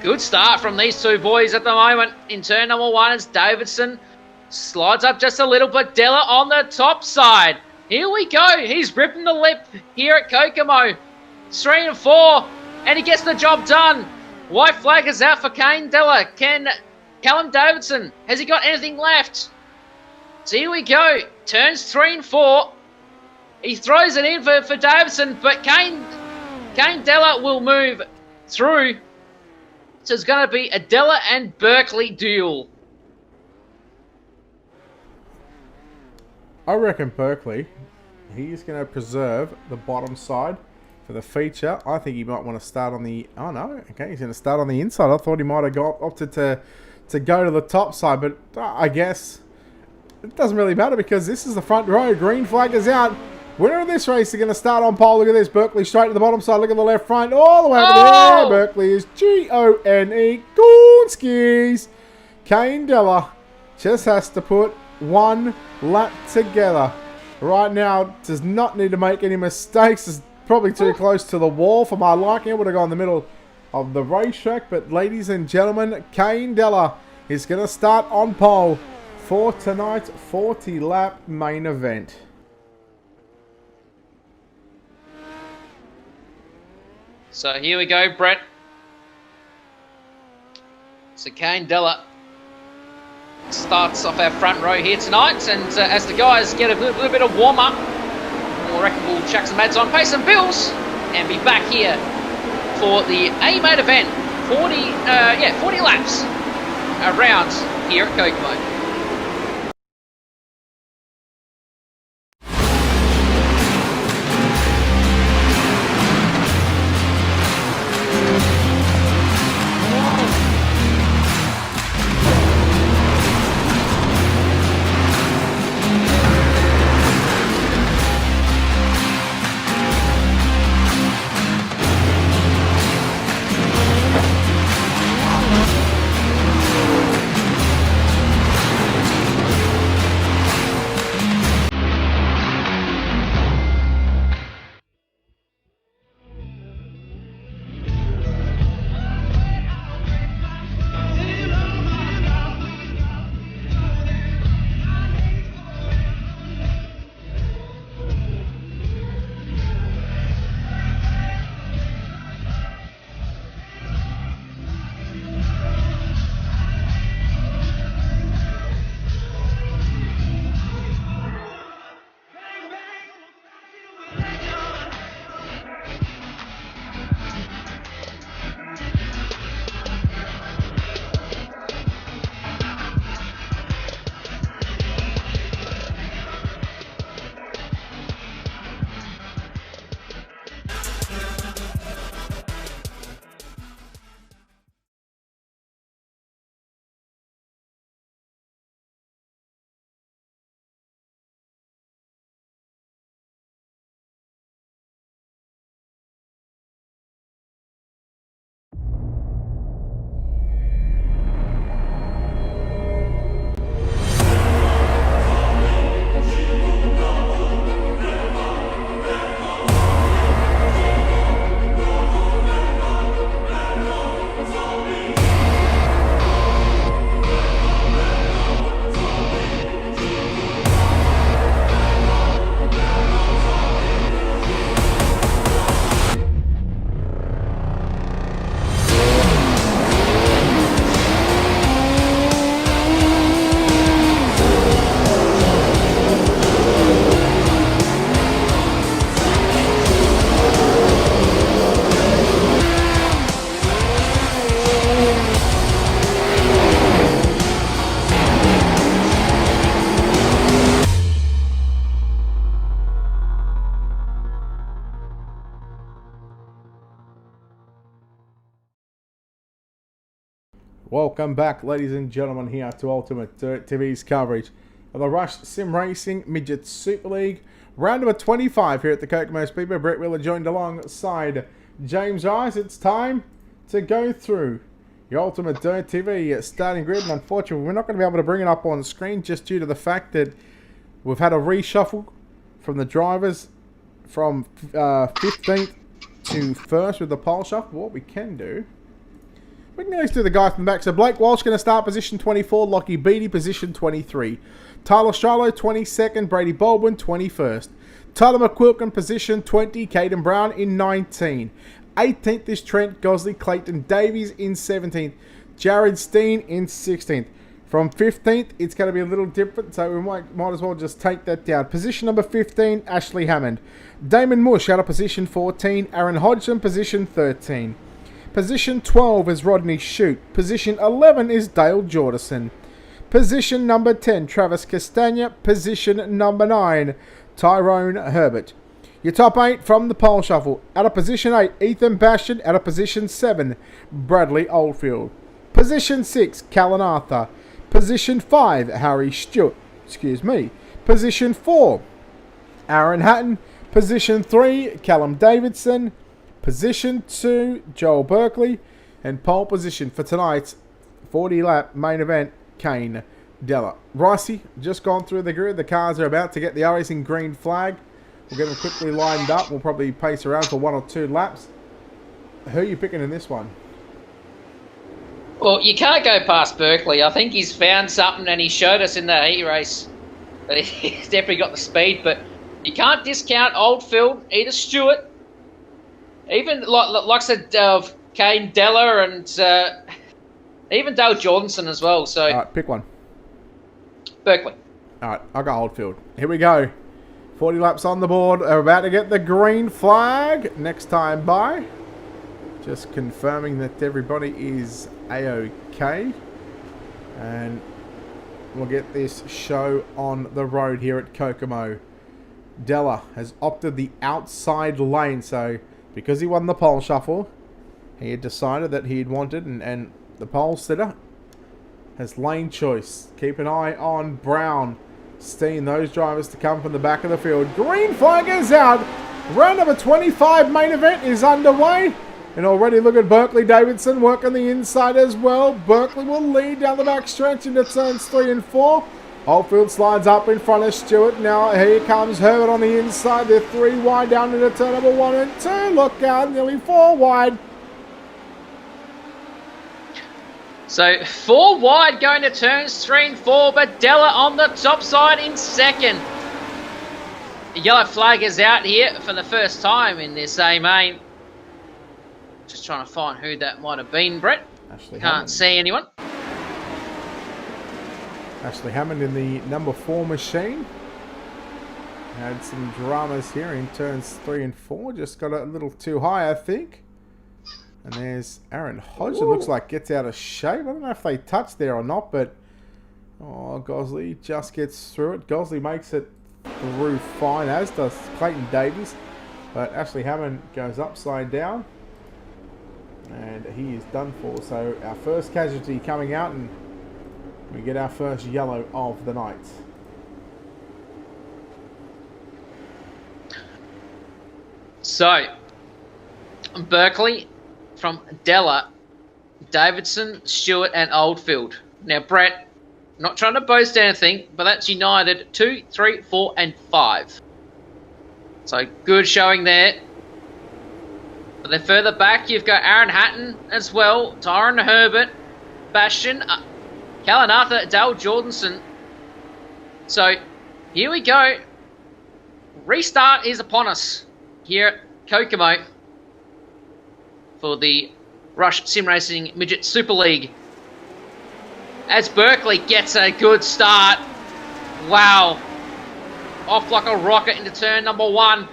Good start from these two boys at the moment. In turn number 1 is Davidson. Slides up just a little bit. Della on the top side. Here we go. He's ripping the lip here at Kokomo. 3 and 4. And he gets the job done. White flag is out for Kane Della. Can Callum Davidson, has he got anything left? So here we go. Turns 3 and 4. He throws it in for Davidson, but Kane Della will move through. So it's going to be a Della and Berkeley duel. I reckon Berkeley, he's going to preserve the bottom side for the feature. I think he might want to start on the... Oh, no. Okay, he's going to start on the inside. I thought he might have opted to go to the top side, but I guess it doesn't really matter because this is the front row. Green flag is out. Winner of this race is going to start on pole. Look at this. Berkeley straight to the bottom side. Look at the left front. All the way over there. Berkeley is Gone. Goonskis. Kane Della just has to put one lap together. Right now, does not need to make any mistakes. It's probably too close to the wall for my liking. I would have gone in the middle of the racetrack. But ladies and gentlemen, Kane Della is going to start on pole for tonight's 40-lap main event. So here we go, Brett. So Kane Della starts off our front row here tonight, and as the guys get a little bit of warm-up, I reckon we'll chuck some ads on, pay some bills, and be back here for the A-main event. 40 laps around here at Kokomo. Welcome back, ladies and gentlemen, here to Ultimate Dirt TV's coverage of the Rush Sim Racing Midget Super League. Round number 25 here at the Kokomo Speedway. Brett Wheeler joined alongside James Rice. It's time to go through your Ultimate Dirt TV starting grid. And unfortunately, we're not going to be able to bring it up on screen just due to the fact that we've had a reshuffle from the drivers from 15th to 1st with the pole shuffle. What we can do... We can go through the guy from the back. So Blake Walsh going to start position 24. Lockie Beattie position 23. Tyler Strollo 22nd. Brady Baldwin 21st. Tyler McQuilkin position 20. Caden Brown in 19. 18th is Trent Gosley. Clayton Davies in 17th. Jared Steen in 16th. From 15th, it's going to be a little different, so we might as well just take that down. Position number 15, Ashley Hammond. Damon Mush out of position 14. Aaron Hodgson, position 13. Position 12 is Rodney Shute. Position 11 is Dale Jordison. Position number 10, Travis Castagna. Position number 9, Tyrone Herbert. Your top 8 from the pole shuffle. Out of position 8, Ethan Bastian. Out of position 7, Bradley Oldfield. Position 6, Callan Arthur. Position 5, Harry Stewart. Position 4, Aaron Hatton. Position 3, Callum Davidson. Position 2, Joel Berkeley. And pole position for tonight's 40-lap main event, Kane Della. Ricey, just gone through the grid. The cars are about to get the racing green flag. We'll get them quickly lined up. We'll probably pace around for 1 or 2 laps. Who are you picking in this one? Well, you can't go past Berkeley. I think he's found something, and he showed us in the heat race that he's definitely got the speed. But you can't discount Oldfield, either Stewart, even like I said, Kane Della, and even Dale Jordanson as well. So, all right, pick one. Berkeley. All right, I'll go Oldfield. Here we go. 40 laps on the board. Are about to get the green flag. Next time by. Just confirming that everybody is A-OK. And we'll get this show on the road here at Kokomo. Della has opted the outside lane. So, because he won the pole shuffle, he had decided that he'd wanted, and the pole sitter has lane choice. Keep an eye on Brown, Steen, those drivers to come from the back of the field. Green flag is out. Round number 25 main event is underway. And already look at Berkeley Davidson working the inside as well. Berkeley will lead down the back stretch into turns 3 and 4. Oldfield slides up in front of Stewart. Now here comes Herbert on the inside. They're 3 wide down into turn number 1 and 2. Look out, nearly 4 wide. So 4 wide going to turns 3 and 4, but Della on the top side in second. The yellow flag is out here for the first time in this A-main. Just trying to find who that might have been, Brett. Can't see anyone. Ashley Hammond in the number 4 machine. Had some dramas here in turns 3 and 4. Just got a little too high, I think. And there's Aaron Hodgson. Looks like gets out of shape. I don't know if they touched there or not, but Gosley just gets through it. Gosley makes it through fine, as does Clayton Davies. But Ashley Hammond goes upside down. And he is done for. So our first casualty coming out, and we get our first yellow of the night. So, Berkeley from Della, Davidson, Stewart, and Oldfield. Now, Brett, not trying to boast anything, but that's United 2, 3, 4, and 5. So, good showing there. But then further back, you've got Aaron Hatton as well, Tyrone Herbert, Bastian, Callan Arthur, Dale Jordanson. So, here we go. Restart is upon us here at Kokomo for the Rush Sim Racing Midget Super League. As Berkeley gets a good start. Wow. Off like a rocket into turn number 1.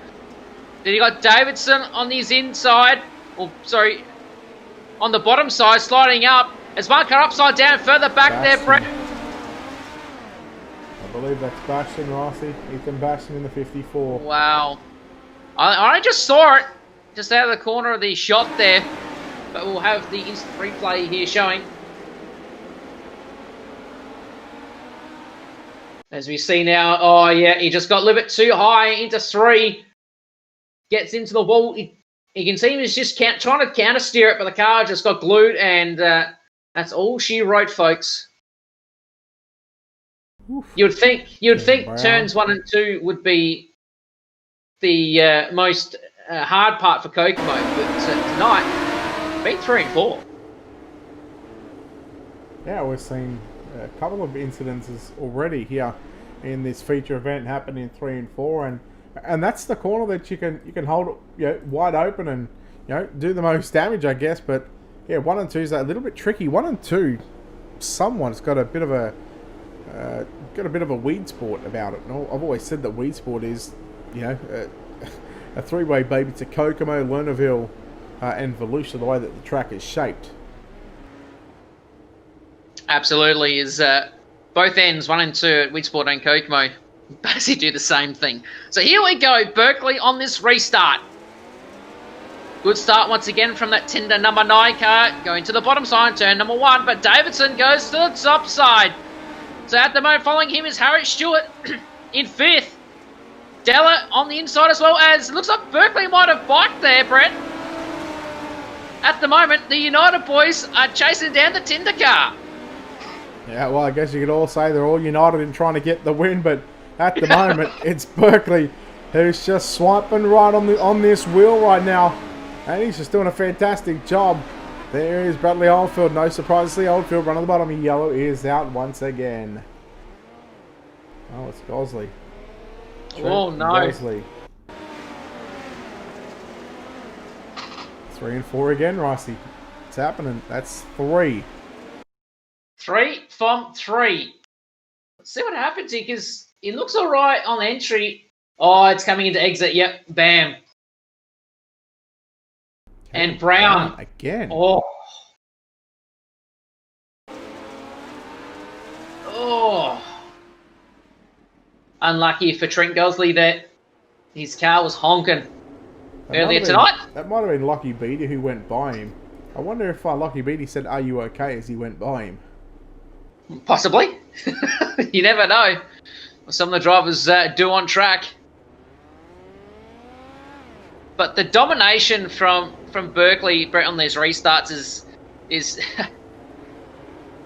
Then you got Davidson on his inside, on the bottom side, sliding up. As one cut upside down, further back there, Brett. I believe that's Bastian Rossi, Ethan Bastian in the 54. Wow. I just saw it, just out of the corner of the shot there. But we'll have the instant replay here showing. As we see now, oh yeah, he just got a little bit too high into 3. Gets into the wall. You can see he was just trying to counter steer it, but the car just got glued, and that's all she wrote, folks. Oof. You'd think turns 1 and 2 would be the most hard part for Kokomo, but tonight, beat 3 and 4. Yeah, we're seeing a couple of incidences already here in this feature event happening in 3 and 4, and that's the corner that you can hold, wide open and do the most damage, I guess. But yeah, 1 and 2 is a little bit tricky. 1 and 2, someone's got a bit of a weed sport about it. And I've always said that weed sport is a three-way baby to Kokomo, Lernerville, and Volusia, the way that the track is shaped. Absolutely, is both ends, 1 and 2, Wigsport and Kokomo, basically do the same thing. So here we go, Berkeley on this restart. Good start once again from that Tinder number 9 car, going to the bottom side, turn number 1, but Davidson goes to the top side. So at the moment, following him is Harry Stewart in 5th. Della on the inside as well, as looks like Berkeley might have biked there, Brett. At the moment, the United boys are chasing down the Tinder car. Yeah, well, I guess you could all say they're all united in trying to get the win, but at the moment, it's Berkeley who's just swiping right on this wheel right now, and he's just doing a fantastic job. There is Bradley Oldfield. No surprise, Oldfield run on the bottom. Yellow is out once again. Oh, it's Gosley. Oh, no. Gosley. 3 and 4 again, Ricey. It's happening. That's 3. 3 from 3. Let's see what happens here, because it looks all right on entry. Oh, it's coming into exit. Yep, bam. And Brown. Again. Oh. Oh. Unlucky for Trent Gosley that his car was honking earlier tonight. That might have been Lucky Beatty who went by him. I wonder if Lucky Beatty said, "Are you okay?" as he went by him. Possibly. You never know what some of the drivers do on track. But the domination from Berkeley, Brett, on these restarts is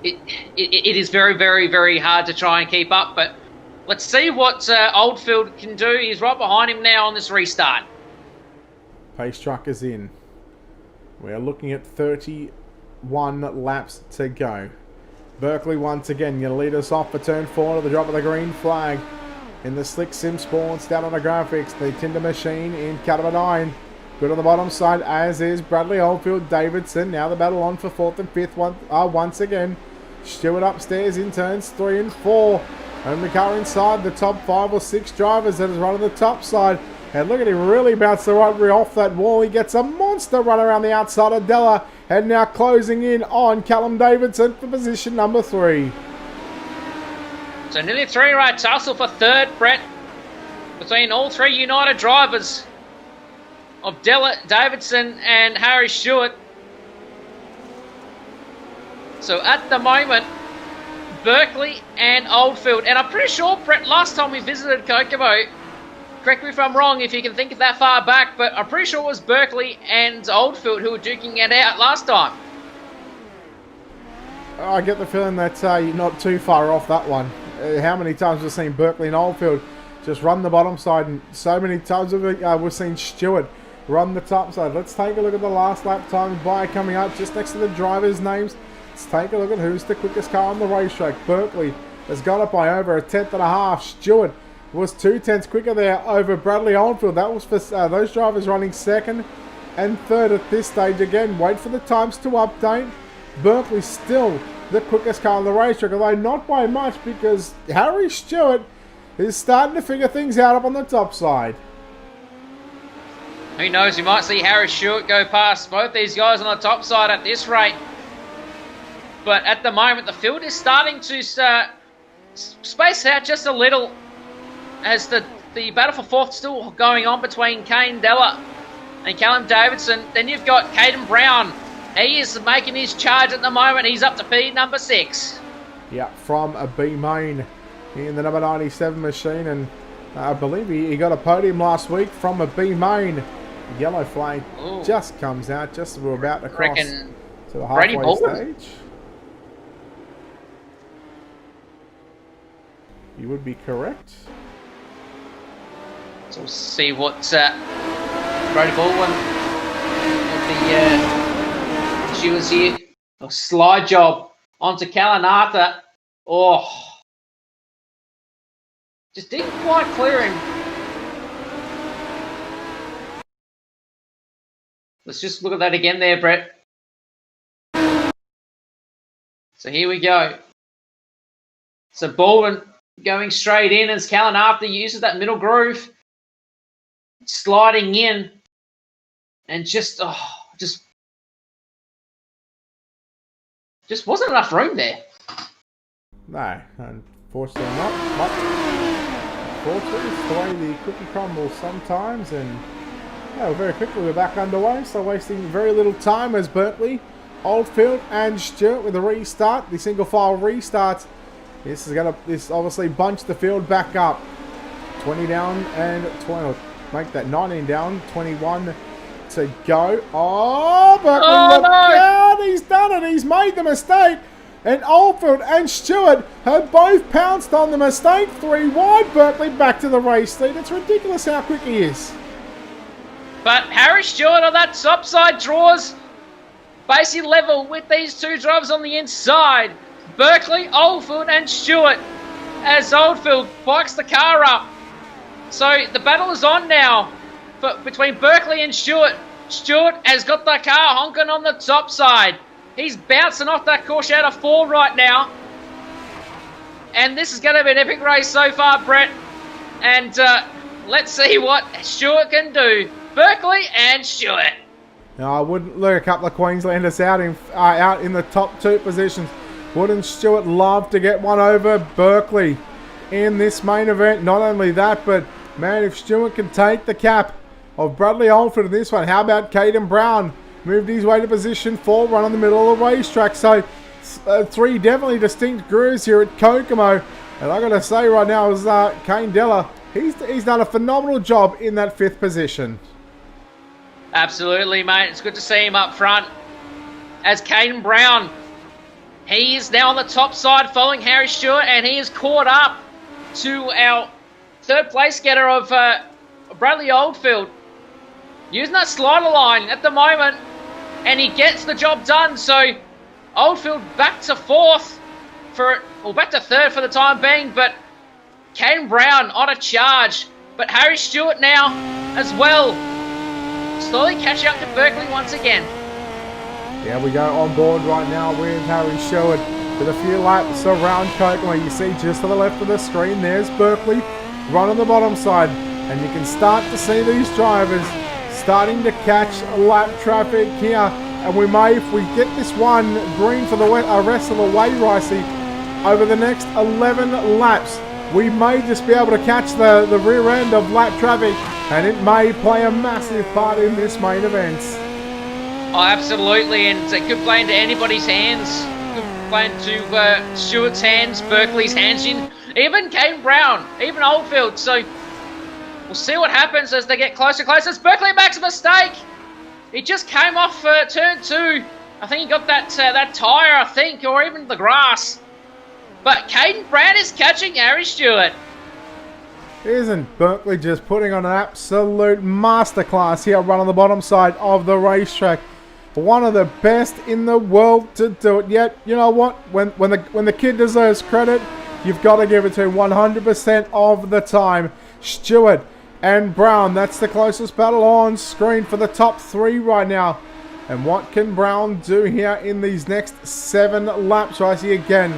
it is very, very, very hard to try and keep up. But let's see what Oldfield can do. He's right behind him now on this restart. Pace truck is in. We're looking at 31 laps to go. Berkeley once again going to lead us off for turn 4 to the drop of the green flag. In the Slick Sim Sports down on the graphics, the Tinder Machine in car number 9. Good on the bottom side, as is Bradley Oldfield, Davidson. Now the battle on for 4th and 5th once again. Stewart upstairs in turns 3 and 4. Only car inside the top 5 or 6 drivers that is running the top side. And look at him really bounce the right rear off that wall. He gets a monster run around the outside of Della. And now closing in on Callum Davidson for position number 3. So nearly 3-right tussle for 3rd, Brett, between all 3 United drivers of Della, Davidson and Harry Stewart. So at the moment, Berkeley and Oldfield. And I'm pretty sure, Brett, last time we visited Kokomo, correct me if I'm wrong, if you can think of that far back, but I'm pretty sure it was Berkeley and Oldfield who were duking it out last time. I get the feeling that you're not too far off that one. How many times we've seen Berkeley and Oldfield just run the bottom side, and so many times we've seen Stewart run the top side. Let's take a look at the last lap time by coming up just next to the drivers' names. Let's take a look at who's the quickest car on the racetrack. Berkeley has gone up by over a 10th and a half. Stewart was 2/10 quicker there over Bradley Oldfield. That was for those drivers running 2nd and 3rd at this stage. Again, wait for the times to update. Berkeley still the quickest car on the racetrack, although not by much, because Harry Stewart is starting to figure things out up on the top side. Who knows, you might see Harry Stewart go past both these guys on the top side at this rate. But at the moment, the field is starting to space out just a little, as the battle for 4th still going on between Kane Della and Callum Davidson. Then you've got Caden Brown. He is making his charge at the moment. He's up to P number 6. Yeah, from a B main in the number 97 machine. And I believe he got a podium last week from a B main. Yellow flag just comes out just as we're about to cross to the halfway stage. You would be correct. So we'll see what Brody Baldwin with the Stewards here. A slide job onto Kalanatha. Oh. Just didn't quite clear him. Let's just look at that again there, Brett. So here we go. So Baldwin going straight in as Kalanatha uses that middle groove. Sliding in. And just wasn't enough room there. No, unfortunately not. But unfortunately, it's the way the cookie crumbles sometimes. And yeah, very quickly we're back underway. So wasting very little time as Berkeley, Oldfield, and Stewart with a restart. The single file restart. This obviously bunch the field back up. 20 down and 12. Make that 19 down, 21 to go. Oh, Berkeley, look out! He's done it. He's made the mistake. And Oldfield and Stewart have both pounced on the mistake. 3 wide. Berkeley back to the race lead. It's ridiculous how quick he is. But Harry Stewart on that top side draws basically level with these two drivers on the inside. Berkeley, Oldfield, and Stewart as Oldfield bikes the car up. So the battle is on now between Berkeley and Stewart. Stewart has got the car honking on the top side. He's bouncing off that caution out of 4 right now. And this is going to be an epic race so far, Brett. And let's see what Stewart can do. Berkeley and Stewart. Now, I wouldn't look a couple of Queenslanders out in the top 2 positions. Wouldn't Stewart love to get one over Berkeley in this main event? Not only that, but man, if Stewart can take the cap of Bradley Oldfield in this one, how about Caden Brown? Moved his way to position 4, run on the middle of the racetrack. So 3 definitely distinct grooves here at Kokomo. And I got to say right now is Kane Della, he's done a phenomenal job in that 5th position. Absolutely, mate. It's good to see him up front. As Caden Brown, he is now on the top side following Harry Stewart, and he is caught up to our 3rd place getter of Bradley Oldfield. Using that slider line at the moment, and he gets the job done. So Oldfield back to 4th back to 3rd for the time being, but Caden Brown on a charge. But Harry Stewart now as well, slowly catching up to Berkeley once again. Yeah, we go on board right now with Harry Stewart with a few laps around Kokomo. You see just to the left of the screen, there's Berkeley right on the bottom side. And you can start to see these drivers starting to catch lap traffic here. And we may, if we get this one green for the rest of the way, Ricey, over the next 11 laps, we may just be able to catch the rear end of lap traffic. And it may play a massive part in this main event. Oh, absolutely, and it could play into anybody's hands. Could play into Stewart's hands, Berkeley's hands, even Caden Brown, even Oldfield. So we'll see what happens as they get closer and closer. As Berkeley makes a mistake. He just came off turn 2. I think he got that tyre, I think, or even the grass. But Caden Brown is catching Harry Stewart. Isn't Berkeley just putting on an absolute masterclass here right on the bottom side of the racetrack? One of the best in the world to do it. Yet, you know what? When the kid deserves credit, you've got to give it to him 100% of the time. Stewart and Brown, that's the closest battle on screen for the top 3 right now. And what can Brown do here in these next 7 laps? I see again,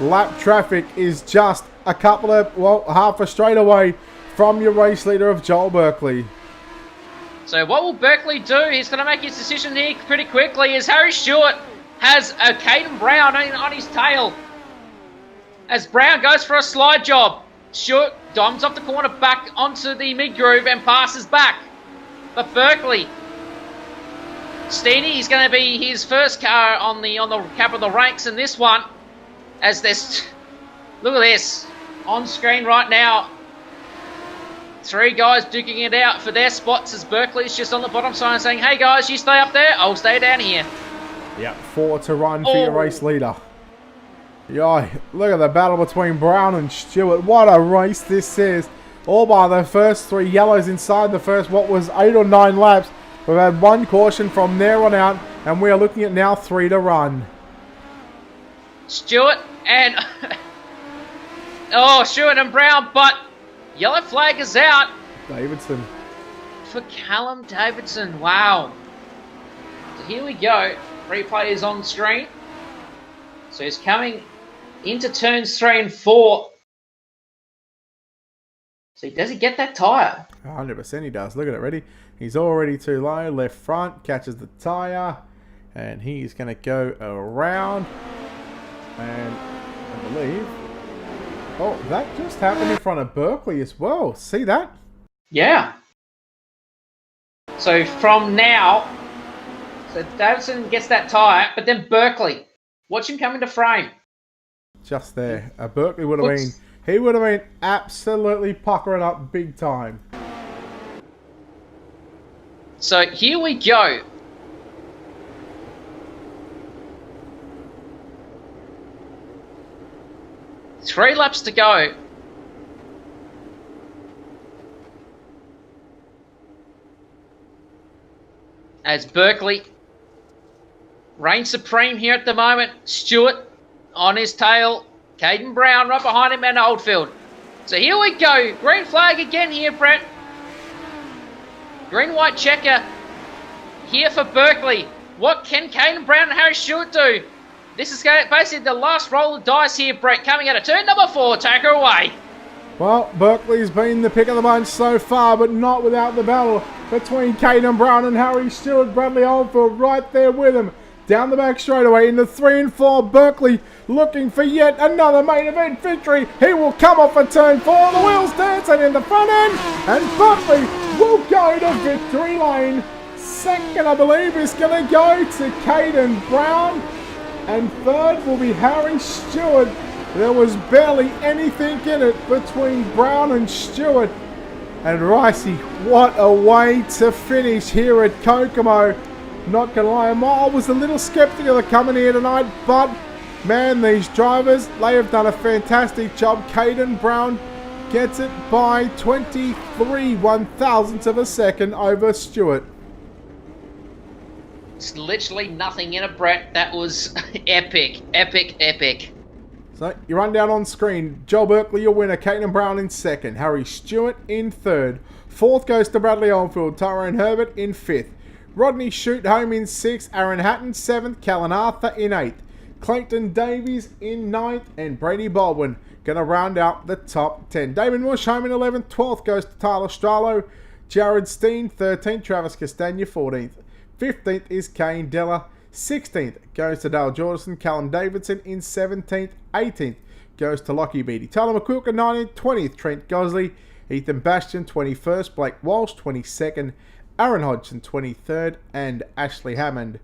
lap traffic is just a couple of, half a straight away from your race leader of Joel Berkeley. So what will Berkeley do? He's going to make his decision here pretty quickly as Harry Stewart has a Caden Brown on his tail. As Brown goes for a slide job, Stewart dimes off the corner back onto the mid-groove and passes back. But Berkeley, Steenie, he's going to be his first car on the cap of the ranks in this one. As this, look at this, on screen right now. 3 guys duking it out for their spots as Berkeley's just on the bottom side saying, hey guys, you stay up there, I'll stay down here. Yep, 4 to run for your race leader. Yeah, look at the battle between Brown and Stewart. What a race this is. All by the first 3 yellows inside the first, 8 or 9 laps. We've had 1 caution from there on out, and we are looking at now 3 to run. Stewart and Stewart and Brown, but yellow flag is out Davidson. for Callum Davidson. Wow. So here we go. Replay is on screen. So he's coming into turns 3 and 4. So does he get that tyre? 100% he does. Look at it, ready? He's already too low. Left front, catches the tyre. And he's going to go around. And I believe... Oh, that just happened in front of Berkeley as well. See that? Yeah. So from now, so Davidson gets that tyre, but then Berkeley. Watch him come into frame. Just there. Berkeley would have been... He would have been absolutely puckering up big time. So here we go. Three laps to go. As Berkeley reigns supreme here at the moment. Stewart on his tail. Caden Brown right behind him and Oldfield. So here we go. Green flag again here, Brett. Green-white checker here for Berkeley. What can Caden Brown and Harry Stewart do? This is basically the last roll of dice here, Brett, coming out of turn number 4. Take her away. Well, Berkeley's been the pick of the bunch so far, but not without the battle between Caden Brown and Harry Stewart. Bradley Oldfield right there with him. Down the back straightaway into 3 and 4. Berkeley looking for yet another main event victory. He will come off a turn 4. The wheels dancing in the front end. And Berkeley will go to victory lane. Second, I believe, is going to go to Caden Brown. And third will be Harry Stewart. There was barely anything in it between Brown and Stewart. And Ricey, what a way to finish here at Kokomo. Not gonna lie, I was a little skeptical of coming here tonight, but man, these drivers, they have done a fantastic job. Caden Brown gets it by 23 one-thousandths of a second over Stewart. It's literally nothing in it, Brett. That was epic, epic, epic. So, you run down on screen. Joel Berkeley, your winner. Caden Brown in second. Harry Stewart in third. Fourth goes to Bradley Oldfield. Tyrone Herbert in fifth. Rodney Shoot home in 6th, Aaron Hatton 7th, Callan Arthur in 8th, Clayton Davies in 9th, and Brady Baldwin going to round out the top 10. Damon Mush home in 11th, 12th goes to Tyler Stralo, Jared Steen 13th, Travis Castagna 14th, 15th is Kane Della, 16th goes to Dale Jordison, Callum Davidson in 17th, 18th goes to Lockie Beatty, Tyler McQuilka 19th, 20th Trent Gosley, Ethan Bastian 21st, Blake Walsh 22nd, Aaron Hodgson 23rd, and Ash Hammond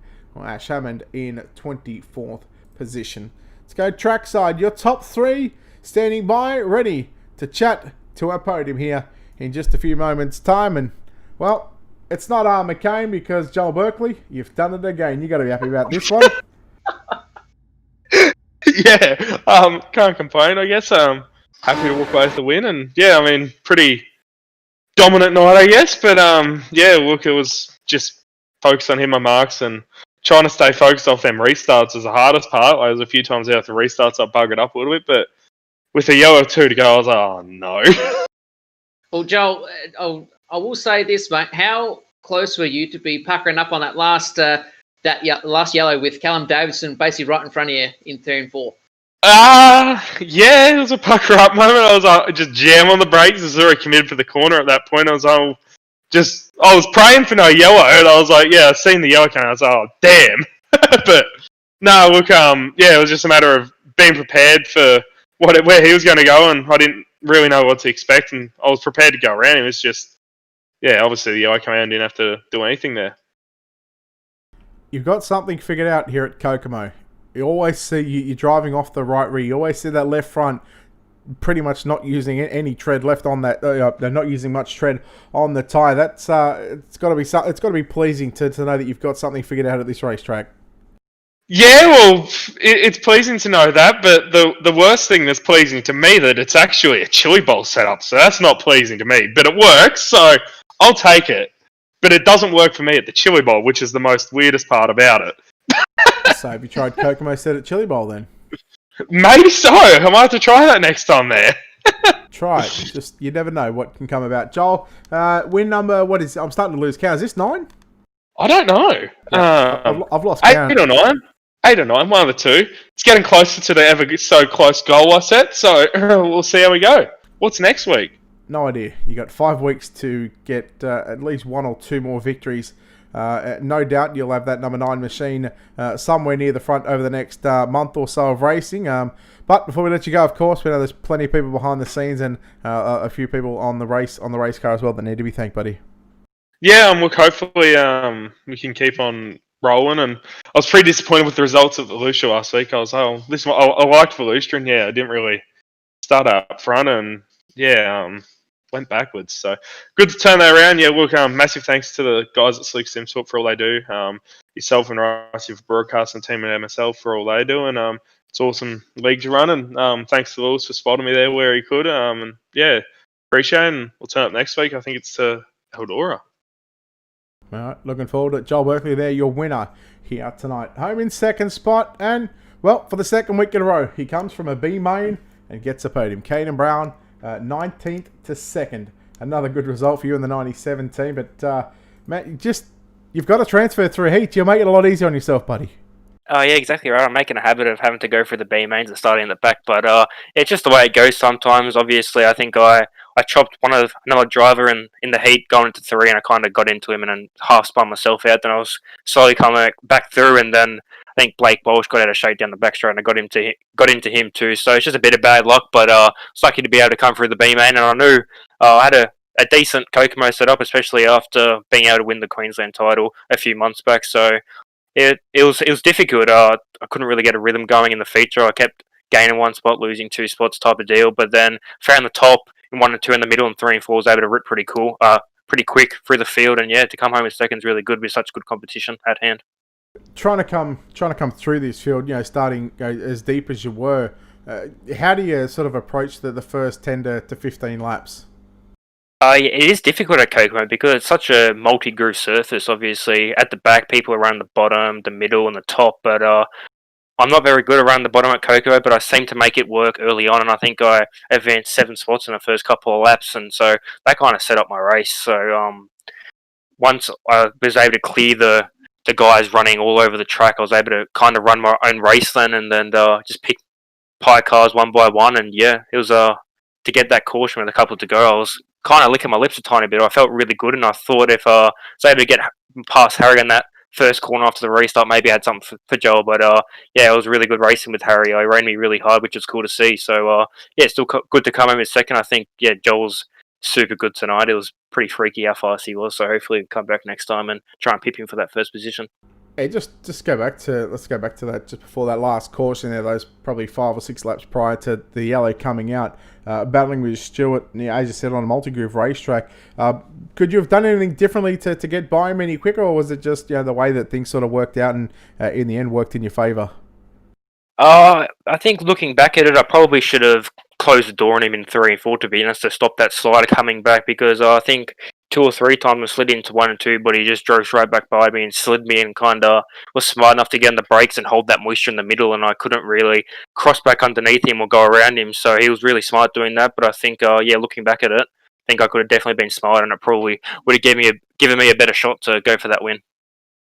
in 24th position. Let's go trackside. Your top 3 standing by, ready to chat to our podium here in just a few moments' time. And, well, it's not McCain because Joel Berkeley, you've done it again. You got to be happy about this one. Yeah, can't complain, I guess. Happy to walk away with the win. And, yeah, I mean, pretty dominant night, I guess, but yeah, look, it was just focused on hitting my marks and trying to stay focused off them restarts was the hardest part. Like, there was a few times after restarts I buggered up a little bit, but with a yellow 2 to go, I was like, oh no. Well, Joel, I will say this, mate. How close were you to be puckering up on that last yellow with Callum Davidson basically right in front of you in turn 4? Yeah, it was a pucker up moment. I was just jam on the brakes. I was already committed for the corner at that point. I was praying for no yellow, and I was like, yeah, I seen the yellow coming. I was like, oh, damn. But no, look, yeah, it was just a matter of being prepared for where he was going to go, and I didn't really know what to expect, and I was prepared to go around him. It was just, yeah, obviously the yellow came out and didn't have to do anything there. You've got something figured out here at Kokomo. You always see you're driving off the right rear. You always see that left front pretty much not using any tread left on that. They're not using much tread on the tyre. That's it's got to be pleasing to know that you've got something figured out at this racetrack. Yeah, well, it's pleasing to know that, but the worst thing that's pleasing to me that it's actually a chili bowl setup, so that's not pleasing to me. But it works, so I'll take it. But it doesn't work for me at the chili bowl, which is the most weirdest part about it. So have you tried Kokomo set at Chili Bowl then? Maybe so. I might have to try that next time there. Try it. Just, you never know what can come about. Joel, win number, what is it? I'm starting to lose count. Is this 9? I don't know. I've lost Eight count. or nine. 8 or 9, one of the two. It's getting closer to the ever so close goal I set, so we'll see how we go. What's next week? No idea. You got 5 weeks to get at least 1 or 2 more victories. No doubt you'll have that number 9 machine somewhere near the front over the next month or so of racing. But before we let you go, of course, we know there's plenty of people behind the scenes and a few people on the race car as well that need to be thanked, buddy. Yeah, look, hopefully we can keep on rolling. And I was pretty disappointed with the results of Volusia last week. I was, I liked Volusia, and yeah, I didn't really start up front, and yeah, went backwards. So good to turn that around. Yeah, look, massive thanks to the guys at Slick Simsport for all they do. Yourself and Rice, your broadcasting team and MSL for all they do, and it's awesome league to run. And thanks to Lewis for spotting me there where he could. And yeah, appreciate it. And we'll turn up next week. I think it's to Eldora. All right, looking forward to it. Joel Berkeley there, your winner here tonight. Home in second spot, and, well, for the second week in a row, he comes from a B main and gets a podium. Caden Brown, 19th to 2nd. Another good result for you in the 97 team, but, Matt, you've got to transfer through heat. You'll make it a lot easier on yourself, buddy. Oh, yeah, exactly right. I'm making a habit of having to go through the B mains and starting in the back, but it's just the way it goes sometimes. Obviously, I think I chopped another driver in the heat going into 3, and I kind of got into him and then half spun myself out. Then I was slowly coming back through, and then I think Blake Walsh got out of shape down the backstraight, and I got into him too. So it's just a bit of bad luck, but it's lucky to be able to come through the B main, and I knew I had a decent Kokomo set up, especially after being able to win the Queensland title a few months back. So it was difficult. I couldn't really get a rhythm going in the feature. I kept gaining 1 spot, losing 2 spots type of deal. But then found the top in 1 and 2 in the middle, and 3 and 4 was able to rip pretty quick through the field. And yeah, to come home in second is really good with such good competition at hand. Trying to come through this field, starting as deep as you were. How do you sort of approach the first 10 to 15 laps? It is difficult at Kokomo because it's such a multi-groove surface. Obviously, at the back, people around the bottom, the middle, and the top. But I'm not very good around the bottom at Kokomo, but I seem to make it work early on. And I think I advanced 7 spots in the first couple of laps, and so that kind of set up my race. So once I was able to clear the guys running all over the track, I was able to kind of run my own race then, and then just pick pie cars one by one. And yeah, it was to get that caution with a couple to go. I was kind of licking my lips a tiny bit. I felt really good, and I thought if I was able to get past Harry in that first corner after the restart, maybe I had something for Joel. But yeah, it was really good racing with Harry. He ran me really hard, which was cool to see. So yeah, still good to come home in second. I think yeah, Joel's super good tonight. It was pretty freaky how fast he was. So hopefully he'll come back next time and try and pip him for that first position. Hey, let's go back to that just before that last caution there. Those probably 5 or 6 laps prior to the yellow coming out, battling with Stewart. As you said, on a multi-groove racetrack. Could you have done anything differently to get by him any quicker, or was it just the way that things sort of worked out and in the end worked in your favour? I think looking back at it, I probably should have closed the door on him in 3 and 4 to be honest, to stop that slider coming back, because I think 2 or 3 times I slid into 1 and 2, but he just drove right back by me and slid me, and kind of was smart enough to get on the brakes and hold that moisture in the middle, and I couldn't really cross back underneath him or go around him. So he was really smart doing that. But I think, yeah, looking back at it, I think I could have definitely been smarter, and it probably would have given me a better shot to go for that win.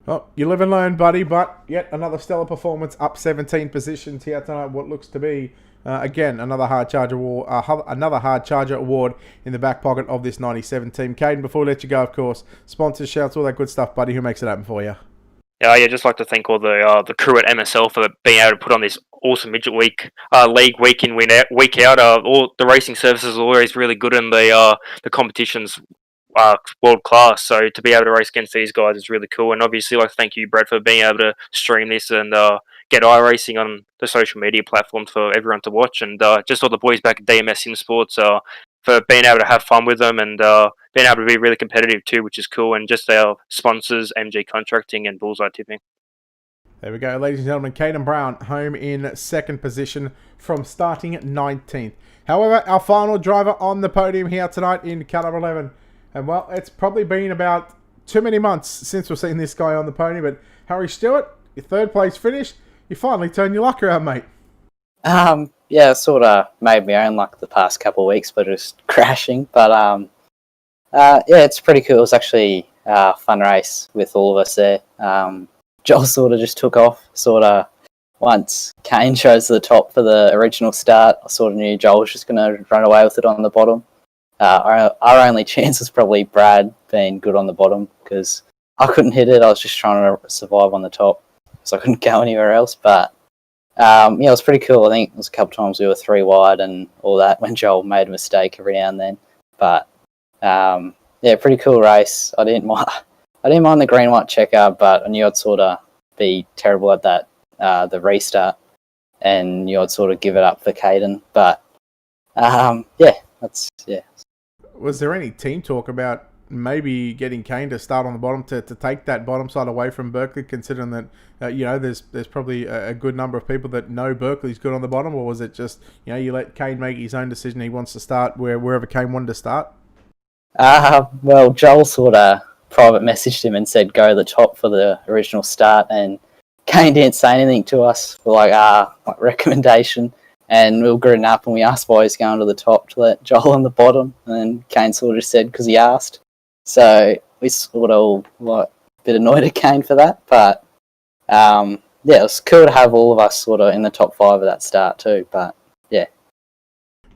Well, you live and learn, buddy, but yet another stellar performance, up 17 positions here tonight. What looks to be, again, another hard charger award in the back pocket of this 97 team. Caden, before we let you go, of course, sponsors, shouts, all that good stuff, buddy. Who makes it happen for you? Yeah, just like to thank all the crew at MSL for being able to put on this awesome midget league week in, week out. All the racing services are always really good, and the competitions world class. So to be able to race against these guys is really cool. And obviously, like, thank you, Brad, for being able to stream this and get iRacing on the social media platforms for everyone to watch. And just all the boys back at DMS Sim Sports for being able to have fun with them, and being able to be really competitive too, which is cool. And just our sponsors, MG Contracting and Bullseye Tipping. There we go, ladies and gentlemen. Caden Brown home in second position from starting 19th. However, our final driver on the podium here tonight in car number 11. And well, it's probably been about too many months since we've seen this guy on the pony. But Harry Stewart, your third place finish, you finally turned your luck around, mate. Yeah, sort of made my own luck the past couple of weeks, but just crashing. But yeah, it's pretty cool. It was actually a fun race with all of us there. Joel sort of just took off. Sort of once Kane chose to the top for the original start, I sort of knew Joel was just going to run away with it on the bottom. Our only chance was probably Brad being good on the bottom because I couldn't hit it. I was just trying to survive on the top, so I couldn't go anywhere else. But yeah, it was pretty cool. I think it was a couple times we were 3 wide and all that when Joel made a mistake every now and then. But yeah, pretty cool race. I didn't mind the green white checker, but I knew I'd sort of be terrible at that the restart, and knew I'd sort of give it up for Caden. But yeah, that's yeah. Was there any team talk about maybe getting Kane to start on the bottom to take that bottom side away from Berkeley, considering that you know there's probably a good number of people that know Berkeley's good on the bottom, or was it just you let Kane make his own decision? He wants to start wherever Kane wanted to start. Well, Joel sort of private messaged him and said go to the top for the original start, and Kane didn't say anything to us for like recommendation. And we were gritting up and we asked why he's going to the top to let Joel on the bottom. And then Kane sort of just said because he asked. So we sort of like a bit annoyed at Kane for that. But yeah, it was cool to have all of us sort of in the top 5 of that start too. But yeah.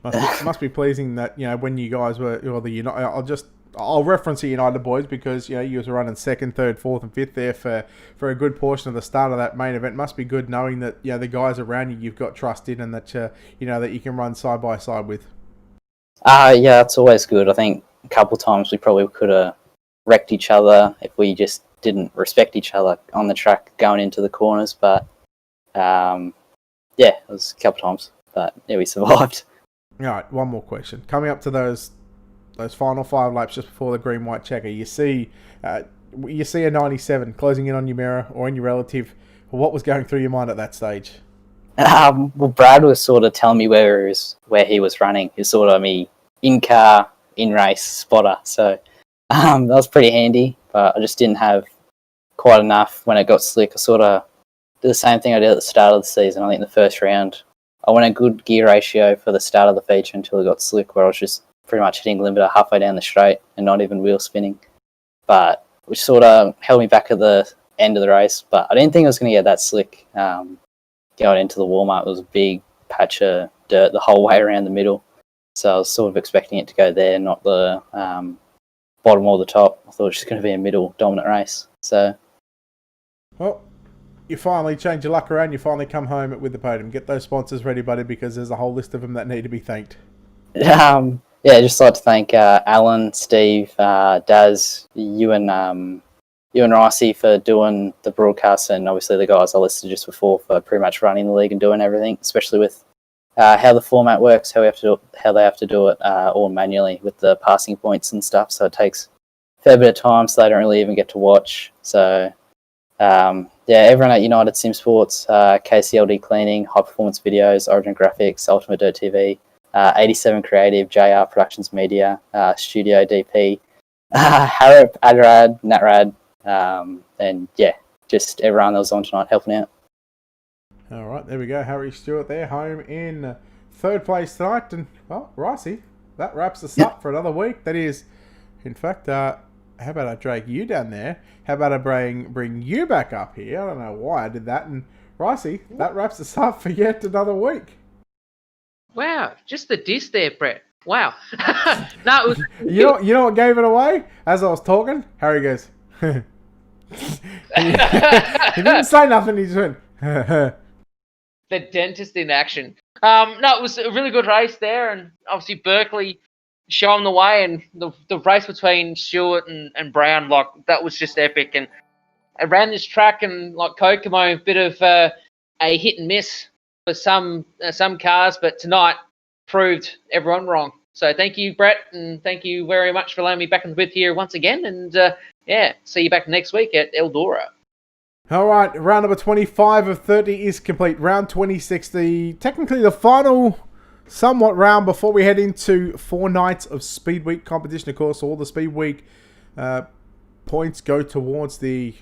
Must be pleasing that, when you guys were, I'll reference the United boys because, you guys were running 2nd, 3rd, 4th and 5th there for a good portion of the start of that main event. Must be good knowing that, the guys around you've got trust in and that, that you can run side by side with. Yeah, it's always good. I think a couple of times we probably could have wrecked each other if we just didn't respect each other on the track going into the corners. But, yeah, it was a couple of times. But, yeah, we survived. All right, one more question. Coming up to those final 5 laps just before the green-white checker, you see a 97 closing in on your mirror or on your relative. What was going through your mind at that stage? Well, Brad was sort of telling me where he was running. He was sort of me in-car, in-race spotter. So that was pretty handy, but I just didn't have quite enough when it got slick. I sort of did the same thing I did at the start of the season. I think in the first round, I went a good gear ratio for the start of the feature until it got slick, where I was just pretty much hitting limiter halfway down the straight and not even wheel spinning. But which sort of held me back at the end of the race. But I didn't think I was going to get that slick. Going into the warm-up, it was a big patch of dirt the whole way around the middle. So I was sort of expecting it to go there, not the bottom or the top. I thought it was just going to be a middle dominant race. So, well, you finally change your luck around. You finally come home with the podium. Get those sponsors ready, buddy, because there's a whole list of them that need to be thanked. Yeah, just like to thank Alan, Steve, Daz, you and Ricey for doing the broadcast, and obviously the guys I listed just before for pretty much running the league and doing everything, especially with how the format works, how they have to do it all manually with the passing points and stuff. So it takes a fair bit of time, so they don't really even get to watch. So yeah, everyone at United Sim Sports, KCLD Cleaning, High Performance Videos, Origin Graphics, Ultimate Dirt TV, 87 Creative, JR Productions Media, Studio DP, Harrop, Adrad, Natrad, and yeah, just everyone that was on tonight helping out. All right, there we go. Harry Stewart there, home in 3rd place tonight. And, well, Ricey, that wraps us up for another week. That is, in fact, how about I drag you down there? How about I bring you back up here? I don't know why I did that. And, Ricey, that wraps us up for yet another week. Wow, just the diss there, Brett. Wow. No, it was... You know what gave it away? As I was talking, Harry goes... he didn't say nothing, he just went... The dentist in action. No, it was a really good race there, and obviously Berkeley showing the way, and the race between Stewart and Brown, like, that was just epic. And around this track and like Kokomo, a bit of a hit and miss for some cars, but tonight proved everyone wrong. So thank you, Brett, and thank you very much for allowing me back in the booth here once again. And yeah, see you back next week at Eldora. All right, round number 25 of 30 is complete. Round 26, technically the final somewhat round before we head into 4 nights of Speed Week competition. Of course, all the Speed Week points go towards the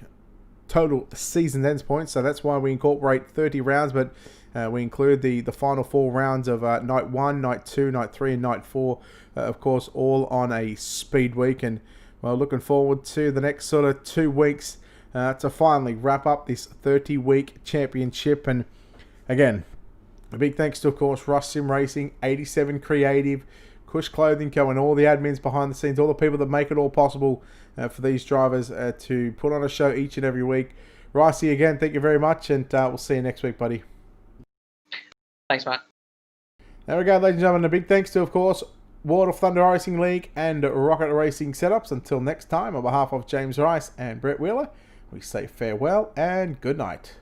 total season ends points, so that's why we incorporate 30 rounds. But We include the final 4 rounds of night 1, night 2, night 3, and night 4. Of course, all on a speed week. And well, looking forward to the next sort of 2 weeks to finally wrap up this 30-week championship. And again, a big thanks to, of course, Rush Sim Racing, 87 Creative, Cush Clothing Co, and all the admins behind the scenes, all the people that make it all possible for these drivers to put on a show each and every week. Ricey, again, thank you very much, and we'll see you next week, buddy. Thanks, Matt. There we go, ladies and gentlemen. A big thanks to, of course, World of Thunder Racing League and Rocket Racing Setups. Until next time, on behalf of James Rice and Brett Wheeler, we say farewell and good night.